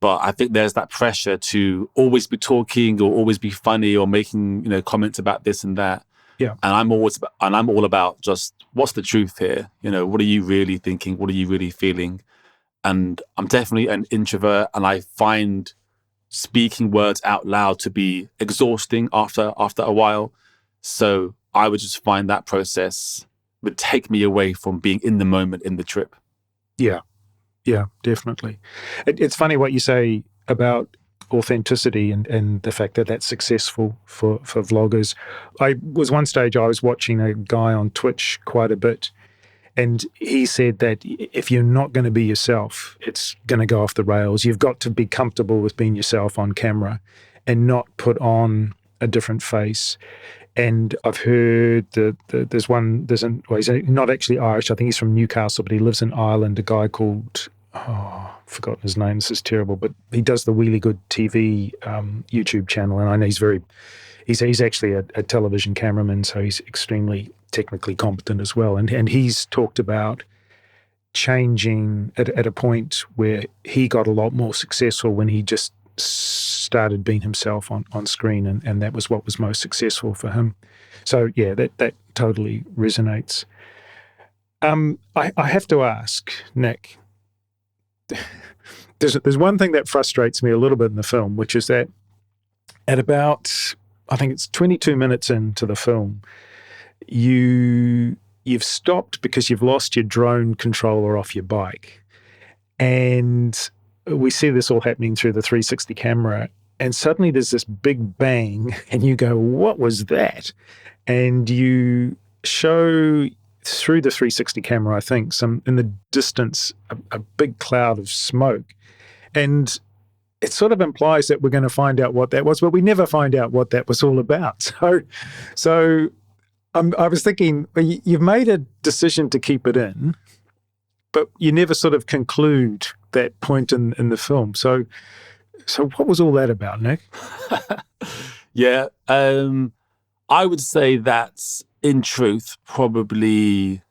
But I think there's that pressure to always be talking or always be funny or making, comments about this and that. Yeah. And I'm all about just what's the truth here? What are you really thinking? What are you really feeling? And I'm definitely an introvert, and I find speaking words out loud to be exhausting after a while. So I would just find that process would take me away from being in the moment in the trip. Yeah. Yeah, definitely. It's funny what you say about authenticity and the fact that that's successful for vloggers. I was watching a guy on Twitch quite a bit, and he said that if you're not going to be yourself, it's going to go off the rails. You've got to be comfortable with being yourself on camera and not put on a different face. And I've heard he's not actually Irish. I think he's from Newcastle, but he lives in Ireland, a guy called, I've forgotten his name. This is terrible, but he does the Really Good TV YouTube channel. And I know he's actually a television cameraman, so he's extremely technically competent as well. And he's talked about changing at a point where he got a lot more successful when he just started being himself on screen, and that was what was most successful for him. So yeah, that totally resonates. I have to ask, Nick, there's one thing that frustrates me a little bit in the film, which is that at about, I think it's 22 minutes into the film, you've stopped because you've lost your drone controller off your bike. And we see this all happening through the 360 camera, and suddenly there's this big bang, and you go, what was that? And you show through the 360 camera, I think, some in the distance, a big cloud of smoke. And it sort of implies that we're going to find out what that was, but we never find out what that was all about. So I was thinking, you've made a decision to keep it in, but you never sort of conclude that point in the film. So what was all that about, Nick? Yeah, I would say that's, in truth, probably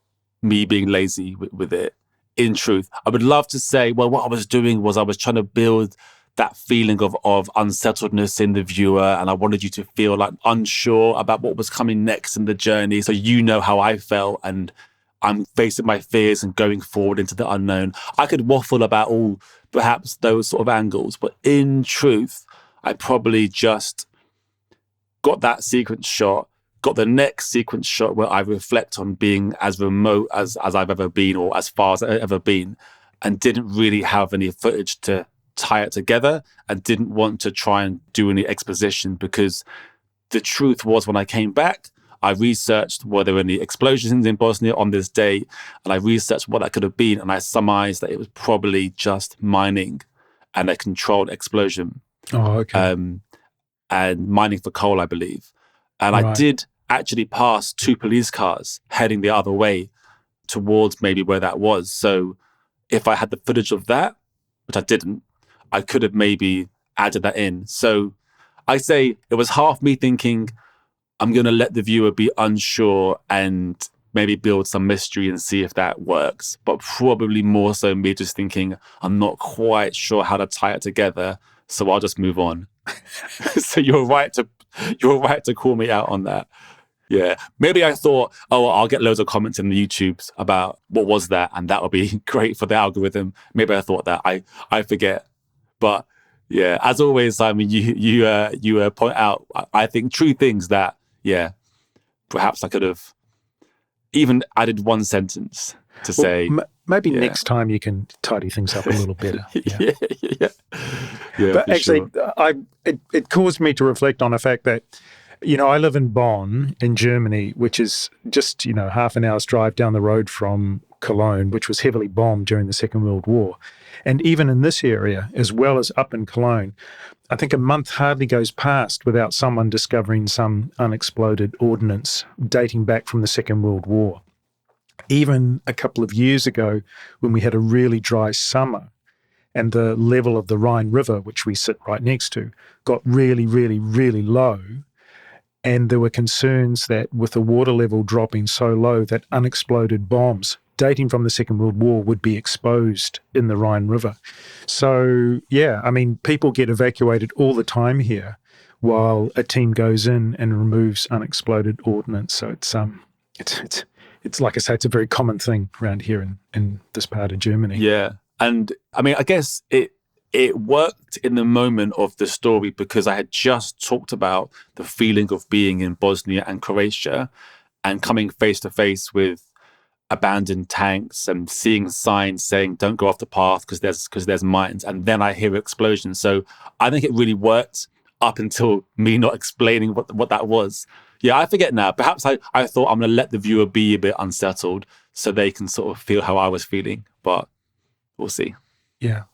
me being lazy with it. In truth, I would love to say, well, what I was doing was I was trying to build that feeling of unsettledness in the viewer, and I wanted you to feel like unsure about what was coming next in the journey, so how I felt, and I'm facing my fears and going forward into the unknown. I could waffle about all perhaps those sort of angles, but in truth, I probably just got that sequence shot, got the next sequence shot where I reflect on being as remote as I've ever been, or as far as I've ever been, and didn't really have any footage to tie it together, and didn't want to try and do any exposition, because the truth was, when I came back, I researched were there any explosions in Bosnia on this day, and I researched what that could have been, and I surmised that it was probably just mining and a controlled explosion. Oh, okay. And mining for coal, I believe. And Right. I did actually pass 2 police cars heading the other way towards maybe where that was. So if I had the footage of that, which I didn't, I could have maybe added that in. So I say it was half me thinking, I'm going to let the viewer be unsure and maybe build some mystery and see if that works. But probably more so me just thinking, I'm not quite sure how to tie it together, so I'll just move on. So you're right to call me out on that. Yeah. Maybe I thought, I'll get loads of comments in the YouTubes about what was that, and that'll be great for the algorithm. Maybe I thought that. I forget. But yeah, as always, Simon, you point out, I think, true things that, yeah, perhaps I could have even added one sentence to say. Maybe yeah. next time you can tidy things up a little better. Yeah. But actually, sure. It caused me to reflect on the fact that, I live in Bonn in Germany, which is just, half an hour's drive down the road from Cologne, which was heavily bombed during the Second World War. And even in this area, as well as up in Cologne, I think a month hardly goes past without someone discovering some unexploded ordnance dating back from the Second World War. Even a couple of years ago, when we had a really dry summer and the level of the Rhine River, which we sit right next to, got really, really, really low. And there were concerns that with the water level dropping so low that unexploded bombs dating from the Second World War would be exposed in the Rhine River. So, yeah, I mean, people get evacuated all the time here while a team goes in and removes unexploded ordnance. So it's like I say, it's a very common thing around here in this part of Germany. Yeah. And I mean, I guess it worked in the moment of the story because I had just talked about the feeling of being in Bosnia and Croatia and coming face to face with abandoned tanks and seeing signs saying don't go off the path because there's mines, and then I hear explosions. So I think it really worked up until me not explaining what that was. Yeah, I forget now. Perhaps I thought I'm going to let the viewer be a bit unsettled so they can sort of feel how I was feeling, but we'll see. Yeah.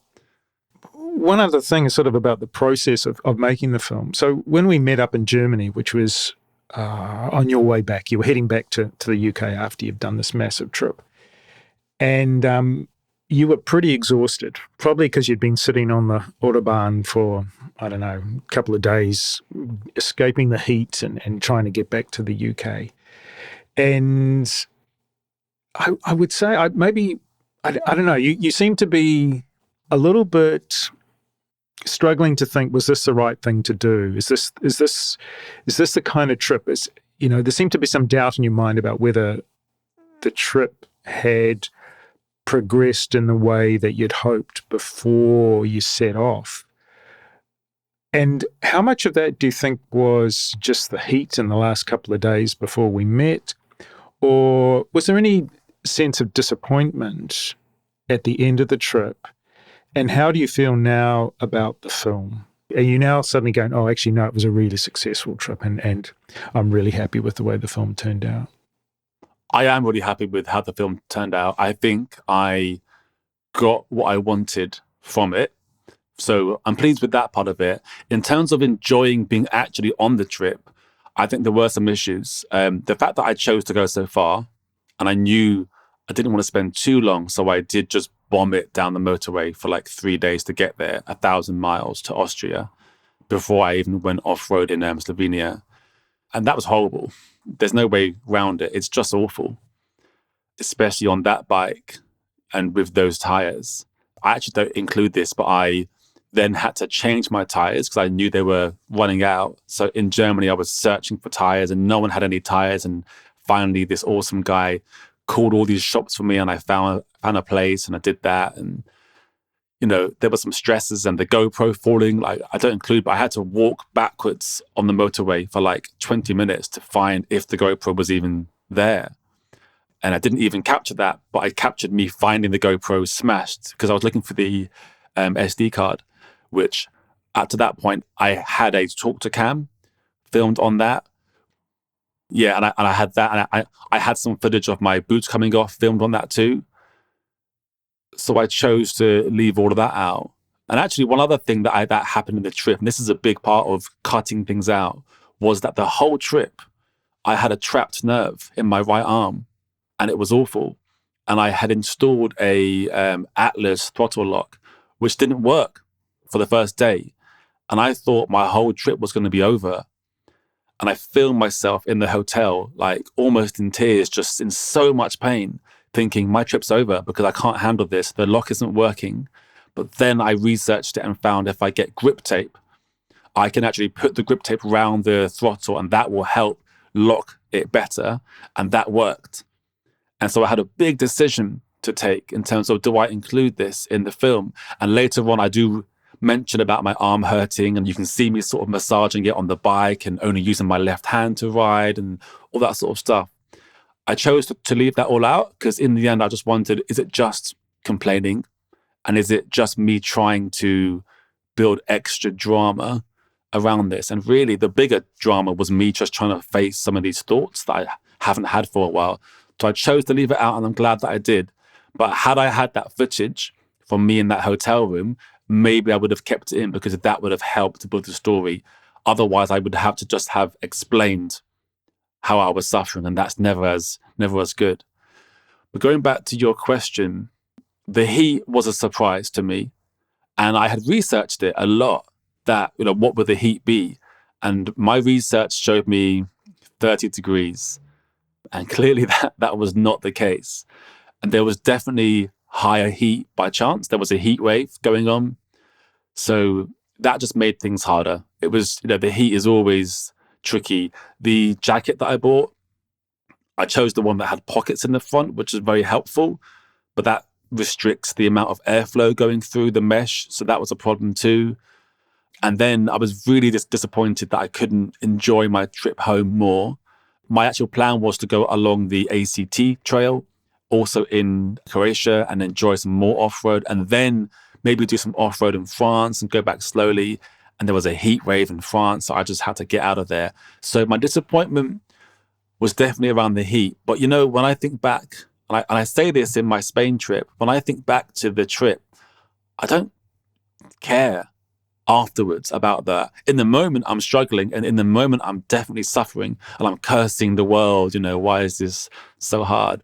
One other thing is sort of about the process of making the film. So when we met up in Germany, which was on your way back, you were heading back to the UK after you've done this massive trip. And you were pretty exhausted, probably because you'd been sitting on the Autobahn for, I don't know, a couple of days, escaping the heat and trying to get back to the UK. And I would say I don't know, you seem to be a little bit struggling to think, was this the right thing to do? Is this the kind of trip? There seemed to be some doubt in your mind about whether the trip had progressed in the way that you'd hoped before you set off. And how much of that do you think was just the heat in the last couple of days before we met? Or was there any sense of disappointment at the end of the trip? And how do you feel now about the film? Are you now suddenly going, oh, actually, no, it was a really successful trip and I'm really happy with the way the film turned out? I am really happy with how the film turned out. I think I got what I wanted from it. So I'm pleased with that part of it. In terms of enjoying being actually on the trip, I think there were some issues. The fact that I chose to go so far, and I knew I didn't want to spend too long, so I did just bomb it down the motorway for like 3 days to get there, 1,000 miles to Austria, before I even went off-road in Slovenia. And that was horrible. There's no way around it. It's just awful, especially on that bike and with those tires. I actually don't include this, but I then had to change my tires because I knew they were running out. So in Germany, I was searching for tires and no one had any tires. And finally, this awesome guy called all these shops for me and I found a place and I did that. And, there were some stresses and the GoPro falling, like I don't include, but I had to walk backwards on the motorway for like 20 minutes to find if the GoPro was even there. And I didn't even capture that, but I captured me finding the GoPro smashed because I was looking for the SD card, which up to that point, I had a talk to cam filmed on that. Yeah, and I had that, and I had some footage of my boots coming off filmed on that too. So I chose to leave all of that out. And actually, one other thing that happened in the trip, and this is a big part of cutting things out, was that the whole trip, I had a trapped nerve in my right arm, and it was awful. And I had installed a Atlas throttle lock, which didn't work for the first day. And I thought my whole trip was going to be over. And I filmed myself in the hotel, like almost in tears, just in so much pain, thinking my trip's over because I can't handle this. The lock isn't working. But then I researched it and found if I get grip tape, I can actually put the grip tape around the throttle and that will help lock it better. And that worked. And so I had a big decision to take in terms of, do I include this in the film? And later on, I do mention about my arm hurting and you can see me sort of massaging it on the bike and only using my left hand to ride and all that sort of stuff. I chose to leave that all out because in the end, I just wondered, is it just complaining? And is it just me trying to build extra drama around this? And really, the bigger drama was me just trying to face some of these thoughts that I haven't had for a while. So I chose to leave it out and I'm glad that I did. But had I had that footage from me in that hotel room, maybe I would have kept it in because that would have helped to build the story. Otherwise, I would have to just have explained how I was suffering, and that's never as good. But going back to your question, the heat was a surprise to me. And I had researched it a lot that, what would the heat be? And my research showed me 30 degrees. And clearly that was not the case. And there was definitely higher heat by chance. There was a heat wave going on. So that just made things harder. It was, the heat is always tricky. The jacket that I bought, I chose the one that had pockets in the front, which is very helpful, but that restricts the amount of airflow going through the mesh. So that was a problem too. And then I was really just disappointed that I couldn't enjoy my trip home more. My actual plan was to go along the ACT trail, also in Croatia, and enjoy some more off-road, and then maybe do some off-road in France and go back slowly. And there was a heat wave in France, so I just had to get out of there. So my disappointment was definitely around the heat. But when I think back, and I say this in my Spain trip, when I think back to the trip, I don't care afterwards about that. In the moment, I'm struggling, and in the moment, I'm definitely suffering, and I'm cursing the world. Why is this so hard?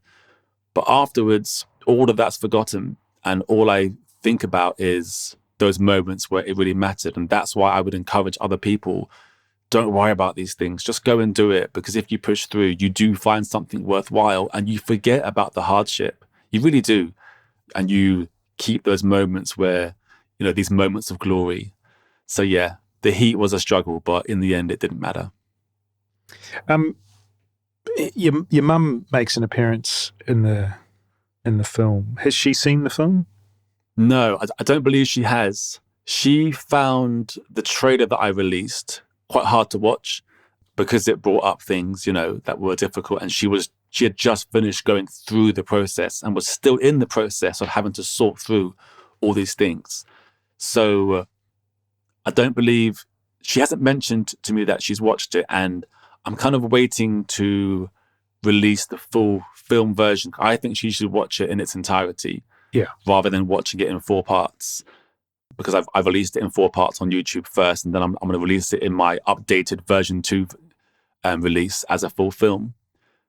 But afterwards, all of that's forgotten, and all I think about is those moments where it really mattered. And that's why I would encourage other people, don't worry about these things, just go and do it, because if you push through, you do find something worthwhile, and you forget about the hardship. You really do. And you keep those moments where, these moments of glory. So yeah, the heat was a struggle, but in the end, it didn't matter. Your mum makes an appearance in the film. Has she seen the film? No, I don't believe she has. She found the trailer that I released quite hard to watch because it brought up things, that were difficult. And she had just finished going through the process and was still in the process of having to sort through all these things. So I don't believe she hasn't mentioned to me that she's watched it, and I'm kind of waiting to release the full film version. I think she should watch it in its entirety, rather than watching it in 4 parts, because I've released it in 4 parts on YouTube first, and then I'm going to release it in my updated version 2 release as a full film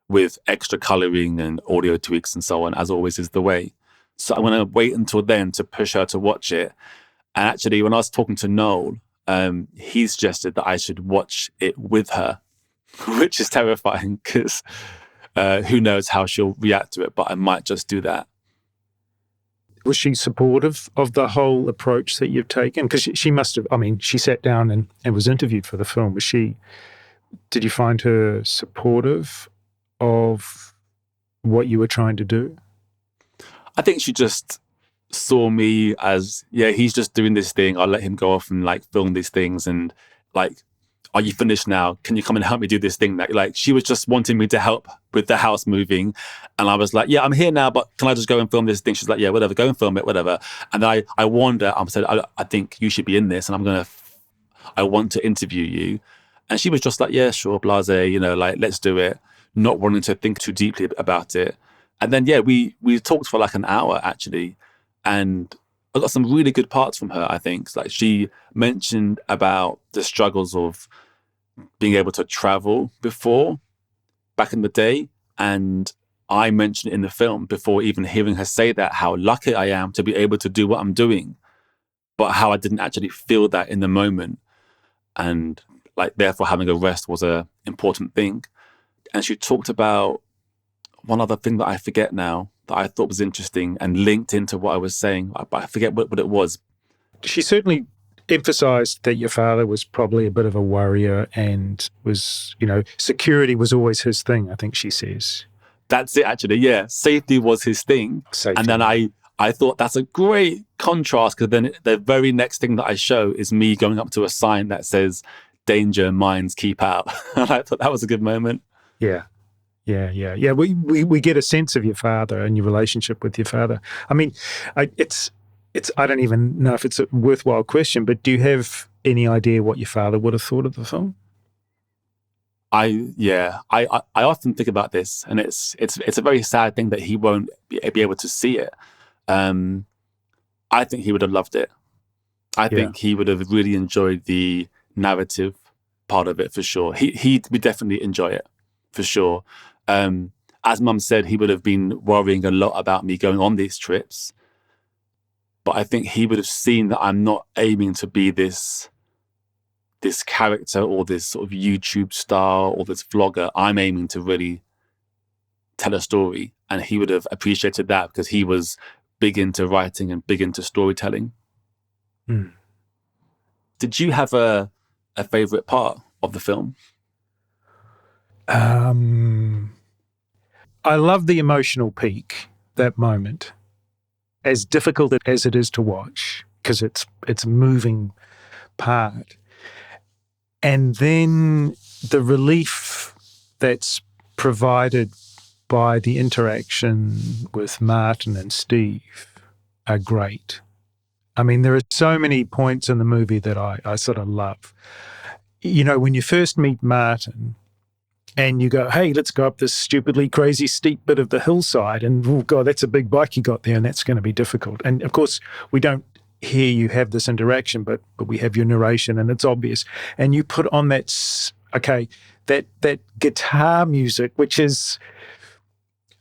with extra coloring and audio tweaks and so on, as always is the way. So I'm going to wait until then to push her to watch it. And actually, when I was talking to Noel, he suggested that I should watch it with her, which is terrifying because who knows how she'll react to it, but I might just do that. Was she supportive of the whole approach that you've taken? Because she must have, she sat down and was interviewed for the film. Did you find her supportive of what you were trying to do? I think she just saw me as, he's just doing this thing. I'll let him go off and film these things. And are you finished now? Can you come and help me do this thing? She was just wanting me to help with the house moving. And I was like, yeah, I'm here now, but can I just go and film this thing? She's like, yeah, whatever, go and film it, whatever. And I warned her, I said, I think you should be in this, and I want to interview you. And she was just like, yeah, sure, blasé, let's do it. Not wanting to think too deeply about it. And then, we talked for an hour actually. And I got some really good parts from her, I think. She mentioned about the struggles of being able to travel before, back in the day. And I mentioned in the film, before even hearing her say that, how lucky I am to be able to do what I'm doing, but how I didn't actually feel that in the moment. And therefore having a rest was a important thing. And she talked about one other thing that I forget now, that I thought was interesting and linked into what I was saying, but I forget what it was. She certainly emphasised that your father was probably a bit of a worrier and was, security was always his thing, I think she says. That's it, actually, yeah. Safety was his thing. Safety. And then I thought that's a great contrast, because then the very next thing that I show is me going up to a sign that says, "Danger, minds keep out." And I thought that was a good moment. Yeah. Yeah. We get a sense of your father and your relationship with your father. I don't even know if it's a worthwhile question, but do you have any idea what your father would have thought of the film? I often think about this, and it's a very sad thing that he won't be able to see it. I think he would have loved it. I think he would have really enjoyed the narrative part of it for sure. He would definitely enjoy it for sure. And as Mum said, he would have been worrying a lot about me going on these trips. But I think he would have seen that I'm not aiming to be this character or this sort of YouTube star or this vlogger. I'm aiming to really tell a story. And he would have appreciated that because he was big into writing and big into storytelling. Mm. Did you have a favorite part of the film? I love the emotional peak, that moment, as difficult as it is to watch, because it's a moving part. And then the relief that's provided by the interaction with Martin and Steve are great. I mean, there are so many points in the movie that I sort of love. You know, when you first meet Martin and you go, hey, let's go up this stupidly crazy steep bit of the hillside, and oh God, that's a big bike you got there, and that's going to be difficult. And of course, we don't hear you have this interaction, but we have your narration, and it's obvious. And you put on that guitar music, which is,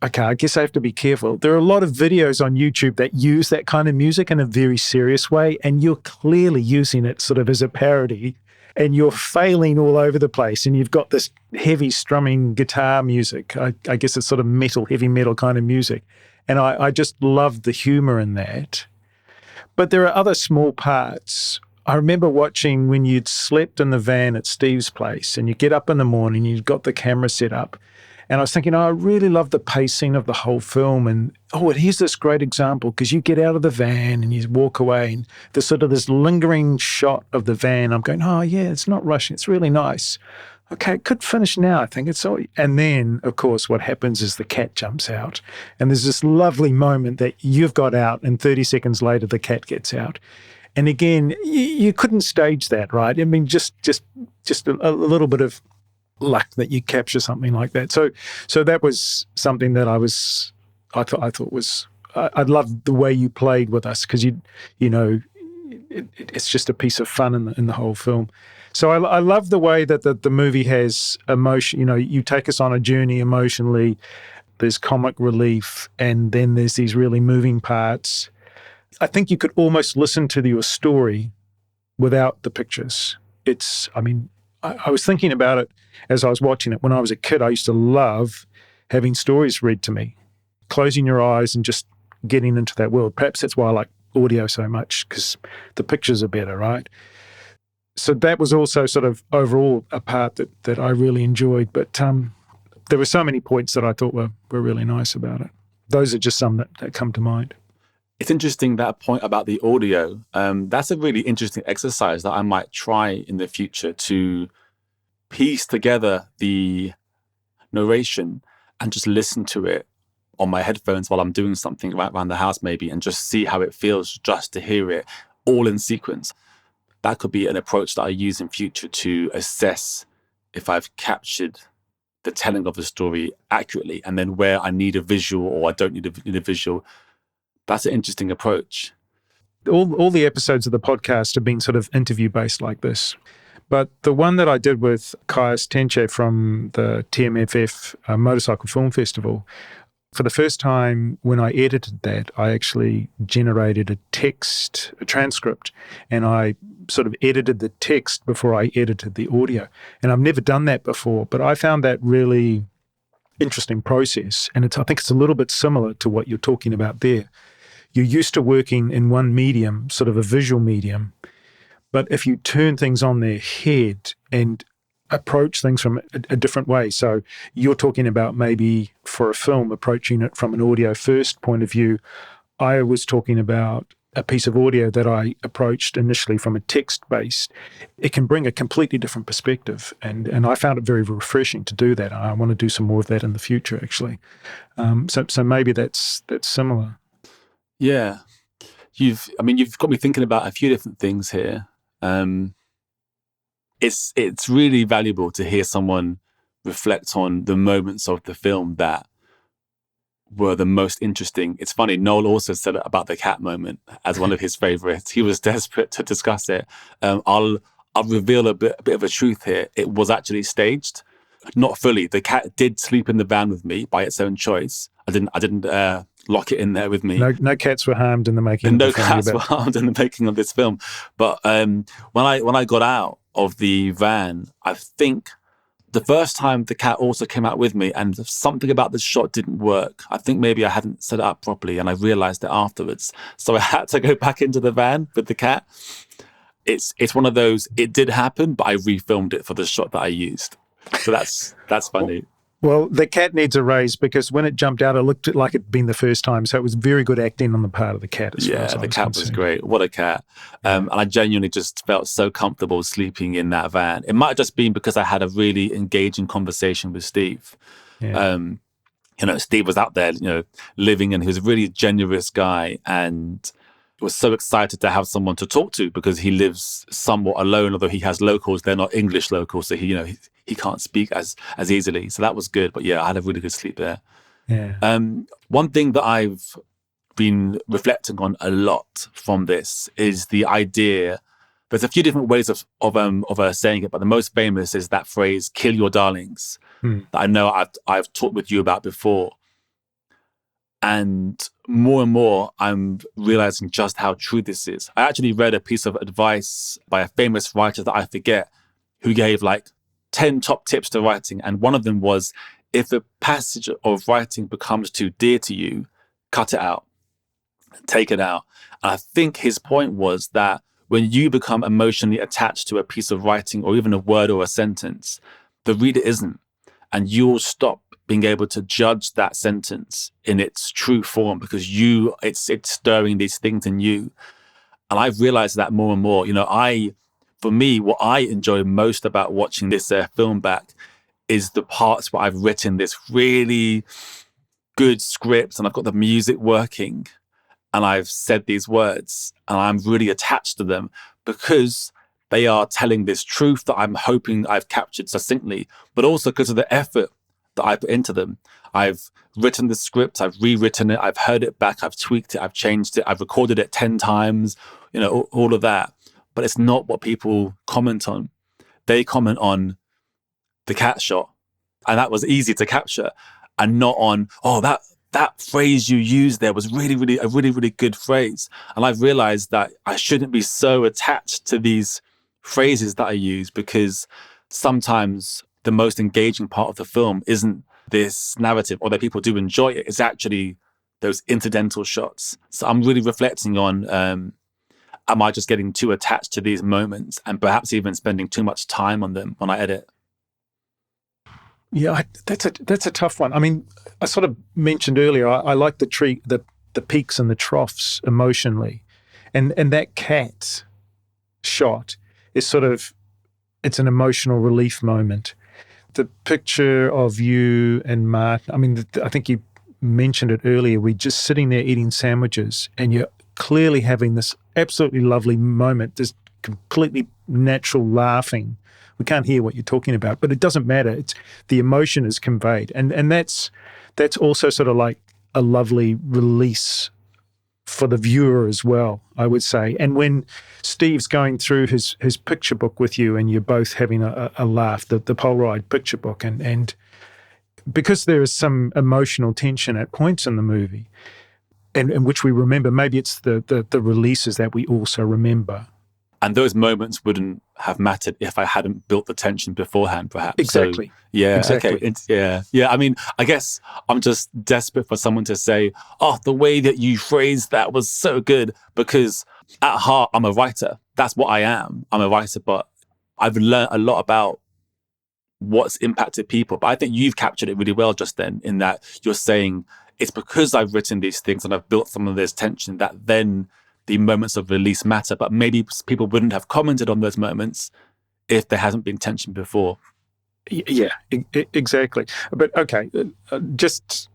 okay, I guess I have to be careful. There are a lot of videos on YouTube that use that kind of music in a very serious way, and you're clearly using it sort of as a parody, and you're failing all over the place, and you've got this heavy strumming guitar music. I guess it's sort of heavy metal kind of music. And I just love the humor in that. But there are other small parts. I remember watching when you'd slept in the van at Steve's place and you get up in the morning, you've got the camera set up. And I was thinking, I really love the pacing of the whole film. And here's this great example, because you get out of the van and you walk away and there's sort of this lingering shot of the van. I'm going, oh yeah, it's not rushing. It's really nice. Okay, it could finish now, I think. And then, of course, what happens is the cat jumps out. And there's this lovely moment that you've got out and 30 seconds later the cat gets out. And again, you couldn't stage that, right? I mean, just a little bit of luck that you capture something like that. So that was something that I thought was I loved the way you played with us, because it's just a piece of fun in the whole film. So I love the way that the movie has emotion. You know, you take us on a journey emotionally. There's comic relief, and then there's these really moving parts. I think you could almost listen to your story without the pictures. I was thinking about it as I was watching it. When I was a kid, I used to love having stories read to me, closing your eyes and just getting into that world. Perhaps that's why I like audio so much, because the pictures are better, right? So that was also sort of overall a part that I really enjoyed. But there were so many points that I thought were really nice about it. Those are just some that come to mind. It's interesting, that point about the audio. That's a really interesting exercise that I might try in the future, to piece together the narration and just listen to it on my headphones while I'm doing something right around the house maybe, and just see how it feels just to hear it all in sequence. That could be an approach that I use in future to assess if I've captured the telling of the story accurately, and then where I need a visual or I don't need a visual. That's an interesting approach. All the episodes of the podcast have been sort of interview-based like this. But the one that I did with Kaius Tenche from the TMFF Motorcycle Film Festival, for the first time when I edited that, I actually generated a transcript, and I sort of edited the text before I edited the audio. And I've never done that before, but I found that really interesting process. And I think it's a little bit similar to what you're talking about there. You're used to working in one medium, sort of a visual medium, but if you turn things on their head and approach things from a different way. So you're talking about maybe for a film approaching it from an audio first point of view. I was talking about a piece of audio that I approached initially from a text-based. It can bring a completely different perspective, and I found it very refreshing to do that. I want to do some more of that in the future, actually. So maybe that's similar. Yeah. You've got me thinking about a few different things here. It's really valuable to hear someone reflect on the moments of the film that were the most interesting. It's funny, Noel also said about the cat moment as one of his favorites. He was desperate to discuss it. I'll reveal a bit of a truth here. It was actually staged. Not fully. The cat did sleep in the van with me by its own choice. I didn't lock it in there with me. No cats were harmed in the making And of no the film. cats were harmed in the making of this film. But when I got out of the van, I think the first time the cat also came out with me, and something about the shot didn't work. I think maybe I hadn't set it up properly, and I realized it afterwards. So I had to go back into the van with the cat. It's one of those, it did happen, but I refilmed it for the shot that I used. So that's funny. Well, the cat needs a raise because when it jumped out, it looked like it'd been the first time. So it was very good acting on the part of the cat. The cat was great. What a cat. And I genuinely just felt so comfortable sleeping in that van. It might have just been because I had a really engaging conversation with Steve. Yeah. Steve was out there, living, and he was a really generous guy, and was so excited to have someone to talk to because he lives somewhat alone, although he has locals. They're not English locals, so he can't speak as easily. So that was good. But yeah, I had a really good sleep there. Yeah. One thing that I've been reflecting on a lot from this is the idea. There's a few different ways of saying it, but the most famous is that phrase "kill your darlings" that I know I've talked with you about before. And more, I'm realizing just how true this is. I actually read a piece of advice by a famous writer that I forget, who gave like 10 top tips to writing. And one of them was, if a passage of writing becomes too dear to you, cut it out, take it out. And I think his point was that when you become emotionally attached to a piece of writing or even a word or a sentence, the reader isn't. And you'll stop being able to judge that sentence in its true form because it's stirring these things in you. And I've realized that more and more. For me, what I enjoy most about watching this film back is the parts where I've written this really good script and I've got the music working and I've said these words and I'm really attached to them because they are telling this truth that I'm hoping I've captured succinctly, but also because of the effort that I put into them. I've written the script, I've rewritten it, I've heard it back, I've tweaked it, I've changed it, I've recorded it 10 times, all of that. But it's not what people comment on. They comment on the cat shot, and that was easy to capture, and not on, that phrase you used there was really, really a really, really good phrase. And I've realized that I shouldn't be so attached to these phrases that I use because sometimes the most engaging part of the film isn't this narrative, although people do enjoy it. It's actually those incidental shots. So I'm really reflecting on, am I just getting too attached to these moments and perhaps even spending too much time on them when I edit? Yeah, that's a tough one. I mean, I sort of mentioned earlier, I like the peaks and the troughs emotionally. And that cat shot is sort of, it's an emotional relief moment. The picture of you and Martin, I mean, I think you mentioned it earlier, we're just sitting there eating sandwiches and you're clearly having this absolutely lovely moment, this completely natural laughing. We can't hear what you're talking about, but it doesn't matter. It's the emotion is conveyed. And that's also sort of like a lovely release for the viewer as well, I would say. And when Steve's going through his picture book with you and you're both having a laugh, the Polaroid picture book, and because there is some emotional tension at points in the movie, and which we remember, maybe it's the releases that we also remember. And those moments wouldn't have mattered if I hadn't built the tension beforehand, perhaps. Exactly. So, yeah. Exactly. Okay. Yeah. I mean, I guess I'm just desperate for someone to say, "Oh, the way that you phrased that was so good," because at heart, I'm a writer. That's what I am. I'm a writer, but I've learned a lot about what's impacted people. But I think you've captured it really well just then, in that you're saying it's because I've written these things and I've built some of this tension that then the moments of release matter. But maybe people wouldn't have commented on those moments if there hasn't been tension before. Yeah, exactly. But okay, just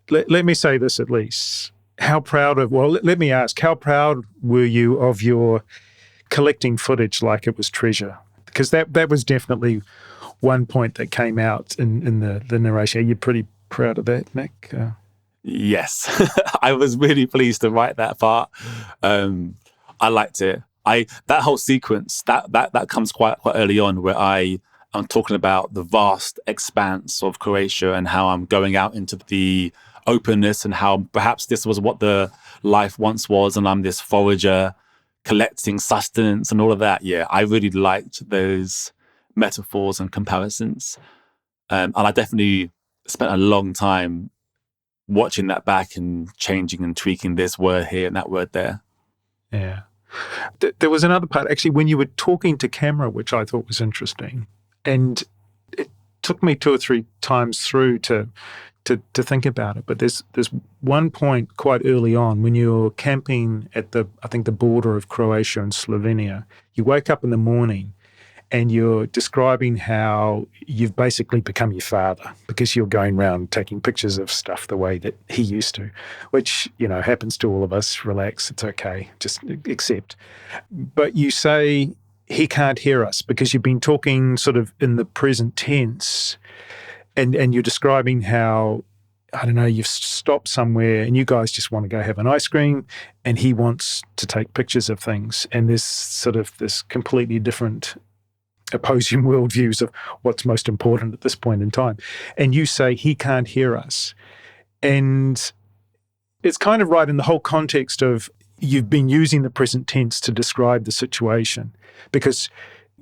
let me say this at least. Let me ask, how proud were you of your collecting footage like it was treasure? Because that was definitely one point that came out in the narration. Are you pretty proud of that, Nick? Yes, I was really pleased to write that part. I liked it. That whole sequence that comes quite early on, where I I'm talking about the vast expanse of Croatia and how I'm going out into the openness and how perhaps this was what the life once was, and I'm this forager collecting sustenance and all of that. Yeah, I really liked those metaphors and comparisons. And I definitely spent a long time watching that back and changing and tweaking this word here and that word there. Yeah. There was another part, actually, when you were talking to camera, which I thought was interesting. And it took me 2 or 3 times through to think about it. But there's one point quite early on when you're camping at the border of Croatia and Slovenia. You wake up in the morning and you're describing how you've basically become your father because you're going around taking pictures of stuff the way that he used to, which, happens to all of us. Relax, it's okay, just accept. But you say he can't hear us because you've been talking sort of in the present tense, and you're describing how, I don't know, you've stopped somewhere and you guys just want to go have an ice cream and he wants to take pictures of things. And there's sort of this completely different opposing worldviews of what's most important at this point in time. And you say he can't hear us. And it's kind of right in the whole context of you've been using the present tense to describe the situation, because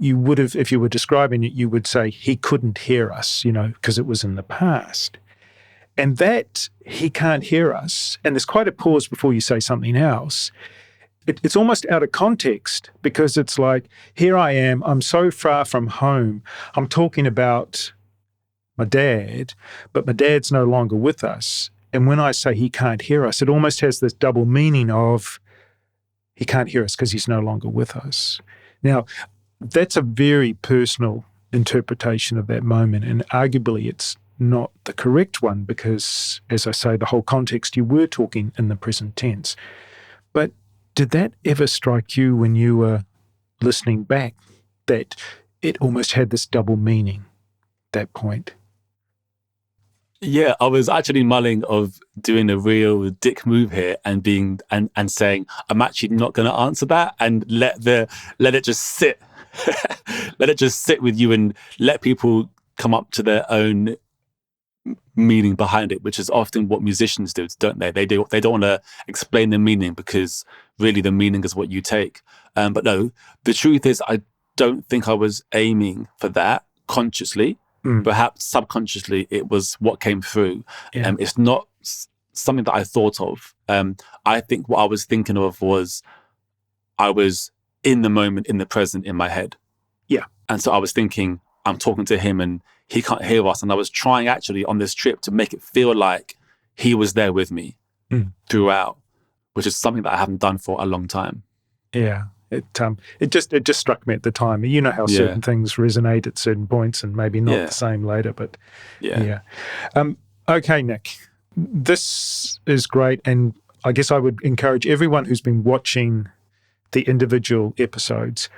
you would have, if you were describing it, you would say he couldn't hear us, because it was in the past. And that he can't hear us, and there's quite a pause before you say something else. It's almost out of context, because it's like, here I am, I'm so far from home. I'm talking about my dad, but my dad's no longer with us. And when I say he can't hear us, it almost has this double meaning of he can't hear us because he's no longer with us. Now, that's a very personal interpretation of that moment, and arguably it's not the correct one because, as I say, the whole context, you were talking in the present tense. But did that ever strike you when you were listening back that it almost had this double meaning, that point? Yeah, I was actually mulling of doing a real dick move here and being and saying I'm actually not going to answer that and let it just sit, let it just sit with you and let people come up to their own meaning behind it, which is often what musicians do, don't they? They don't want to explain the meaning because really the meaning is what you take. But no, the truth is I don't think I was aiming for that consciously. Perhaps subconsciously it was what came through. Yeah. It's not something that I thought of. I think what I was thinking of was I was in the moment, in the present, in my head. Yeah. And so I was thinking, I'm talking to him and he can't hear us. And I was trying actually on this trip to make it feel like he was there with me throughout, which is something that I haven't done for a long time. Yeah. It just struck me at the time. You know how certain things resonate at certain points and maybe not the same later, but yeah. Okay, Nick, this is great. And I guess I would encourage everyone who's been watching the individual episodes,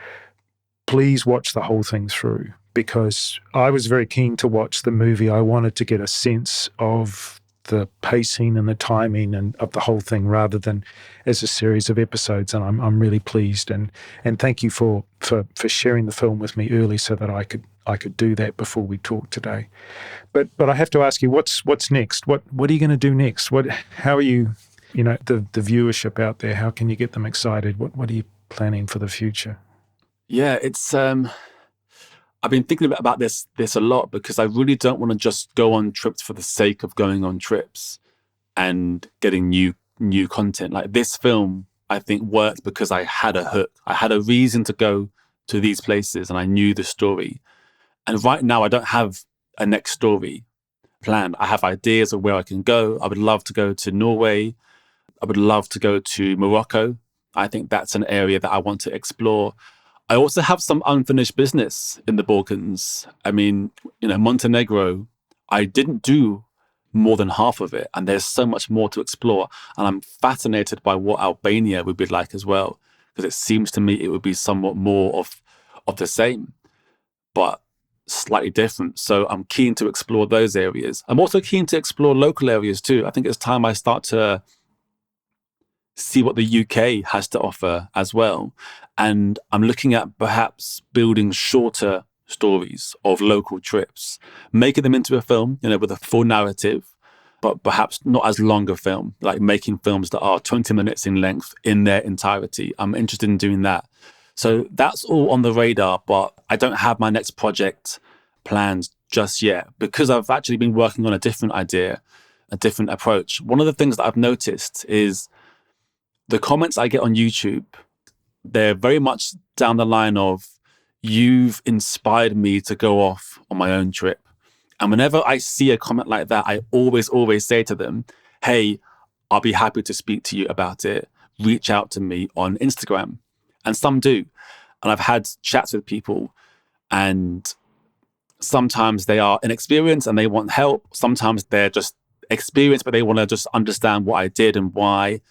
please watch the whole thing through, because I was very keen to watch the movie. I wanted to get a sense of the pacing and the timing and of the whole thing rather than as a series of episodes. And I'm really pleased and thank you for sharing the film with me early so that I could do that before we talk today. But I have to ask you, what's next? What are you going to do next? How are you, the viewership out there, how can you get them excited? What are you planning for the future? Yeah, it's I've been thinking about this a lot because I really don't want to just go on trips for the sake of going on trips and getting new content. Like this film, I think worked because I had a hook. I had a reason to go to these places and I knew the story. And right now I don't have a next story planned. I have ideas of where I can go. I would love to go to Norway. I would love to go to Morocco. I think that's an area that I want to explore. I also have some unfinished business in the Balkans. I mean, Montenegro, I didn't do more than half of it. And there's so much more to explore. And I'm fascinated by what Albania would be like as well, because it seems to me it would be somewhat more of the same, but slightly different. So I'm keen to explore those areas. I'm also keen to explore local areas too. I think it's time I start to see what the UK has to offer as well. And I'm looking at perhaps building shorter stories of local trips, making them into a film, with a full narrative, but perhaps not as long a film, like making films that are 20 minutes in length in their entirety. I'm interested in doing that. So that's all on the radar, but I don't have my next project planned just yet because I've actually been working on a different idea, a different approach. One of the things that I've noticed is the comments I get on YouTube, they're very much down the line of, you've inspired me to go off on my own trip. And whenever I see a comment like that, I always say to them, hey, I'll be happy to speak to you about it. Reach out to me on Instagram. And some do. And I've had chats with people, and sometimes they are inexperienced and they want help. Sometimes they're just experienced, but they want to just understand what I did and why.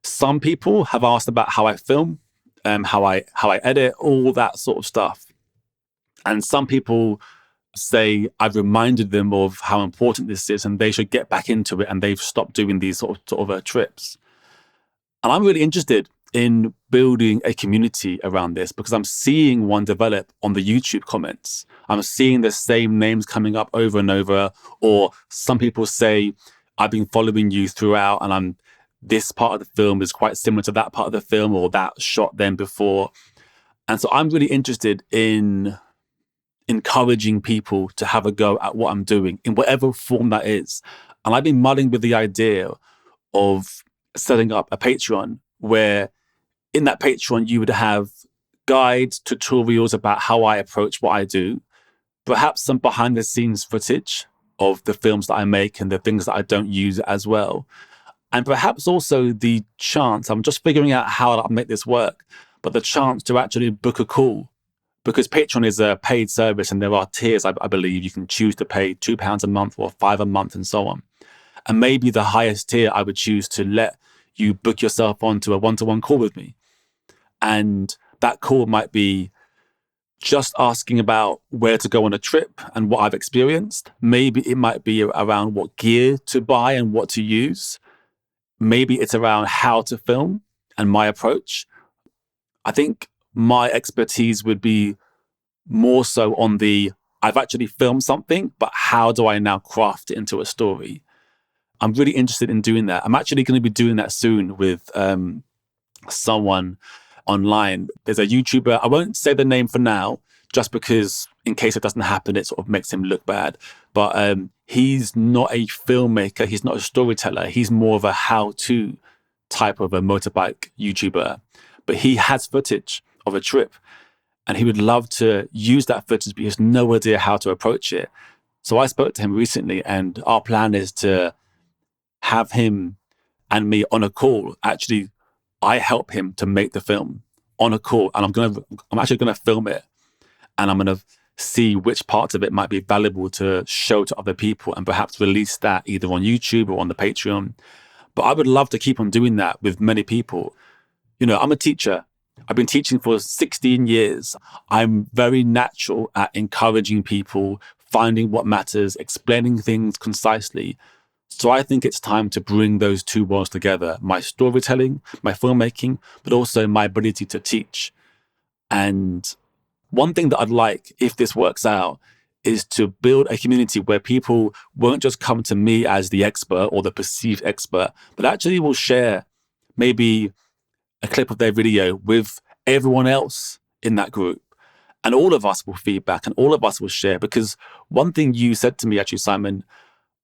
Some people have asked about how I film, how I edit, all that sort of stuff. And some people say I've reminded them of how important this is and they should get back into it, and they've stopped doing these sort of trips. And I'm really interested in building a community around this because I'm seeing one develop on the YouTube comments. I'm seeing the same names coming up over and over, or some people say, I've been following you throughout and this part of the film is quite similar to that part of the film, or that shot then before. And so I'm really interested in encouraging people to have a go at what I'm doing in whatever form that is. And I've been mulling with the idea of setting up a Patreon where in that Patreon, you would have guides, tutorials about how I approach what I do, perhaps some behind the scenes footage of the films that I make and the things that I don't use as well. And perhaps also the chance, I'm just figuring out how I'll make this work, but the chance to actually book a call, because Patreon is a paid service and there are tiers, I believe. You can choose to pay £2 a month or £5 a month and so on. And maybe the highest tier, I would choose to let you book yourself onto a one-to-one call with me. And that call might be just asking about where to go on a trip and what I've experienced. Maybe it might be around what gear to buy and what to use. Maybe it's around how to film and my approach. I think my expertise would be more so on I've actually filmed something, but how do I now craft it into a story? I'm really interested in doing that. I'm actually going to be doing that soon with someone online. There's a YouTuber, I won't say the name for now, just because in case it doesn't happen, it sort of makes him look bad. But he's not a filmmaker. He's not a storyteller. He's more of a how-to type of a motorbike YouTuber. But he has footage of a trip and he would love to use that footage, but he has no idea how to approach it. So I spoke to him recently, and our plan is to have him and me on a call. Actually, I help him to make the film on a call, and I'm actually going to film it, and I'm going to see which parts of it might be valuable to show to other people and perhaps release that either on YouTube or on the Patreon. But I would love to keep on doing that with many people. I'm a teacher. I've been teaching for 16 years. I'm very natural at encouraging people, finding what matters, explaining things concisely. So I think it's time to bring those two worlds together, my storytelling, my filmmaking, but also my ability to teach. And one thing that I'd like, if this works out, is to build a community where people won't just come to me as the expert or the perceived expert, but actually will share maybe a clip of their video with everyone else in that group. And all of us will feedback and all of us will share. Because one thing you said to me, actually, Simon,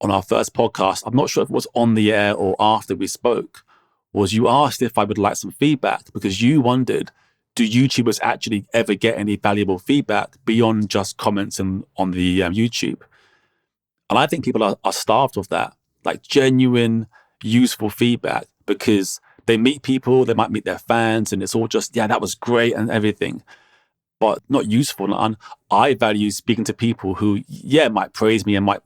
on our first podcast, I'm not sure if it was on the air or after we spoke, was you asked if I would like some feedback because you wondered, do YouTubers actually ever get any valuable feedback beyond just comments on the YouTube? And I think people are starved of that, like genuine, useful feedback, because they meet people, they might meet their fans, and it's all just, yeah, that was great and everything, but not useful. And I value speaking to people who, might praise me and might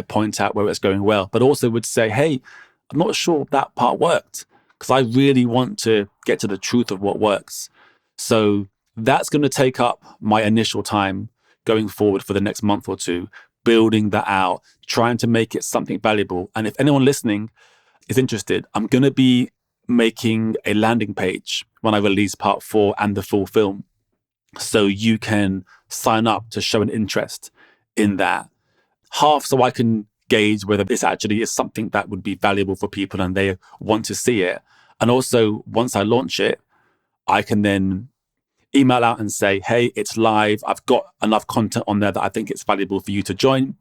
point out where it's going well, but also would say, hey, I'm not sure that part worked, because I really want to get to the truth of what works. So that's going to take up my initial time going forward for the next month or two, building that out, trying to make it something valuable. And if anyone listening is interested, I'm going to be making a landing page when I release part 4 and the full film. So you can sign up to show an interest in that. Half so I can gauge whether this actually is something that would be valuable for people and they want to see it. And also, once I launch it, I can then email out and say, hey, it's live. I've got enough content on there that I think it's valuable for you to join,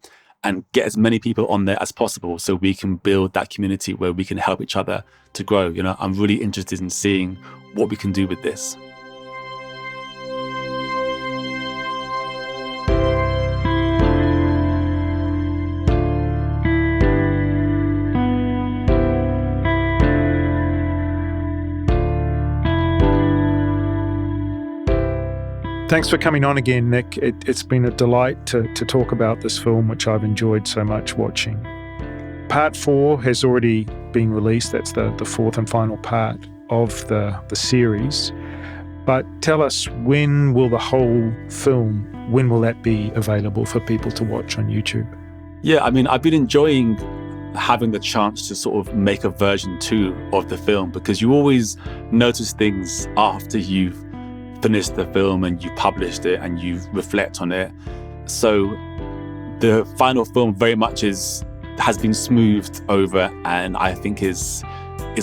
and get as many people on there as possible so we can build that community where we can help each other to grow. I'm really interested in seeing what we can do with this. Thanks for coming on again, Nick. It's been a delight to talk about this film, which I've enjoyed so much watching. Part 4 has already been released. That's the fourth and final part of the series. But tell us, when will the whole film, when will that be available for people to watch on YouTube? Yeah, I mean, I've been enjoying having the chance to sort of make a version 2 of the film, because you always notice things after you've finished the film and you published it and you reflect on it. So the final film very much has been smoothed over, and I think is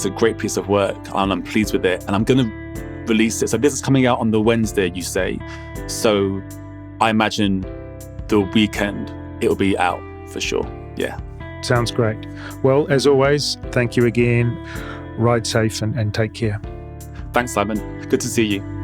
a great piece of work, and I'm pleased with it. And I'm going to release it. So this is coming out on the Wednesday, you say. So I imagine the weekend it'll be out for sure. Yeah. Sounds great. Well, as always, thank you again. Ride safe and take care. Thanks, Simon. Good to see you.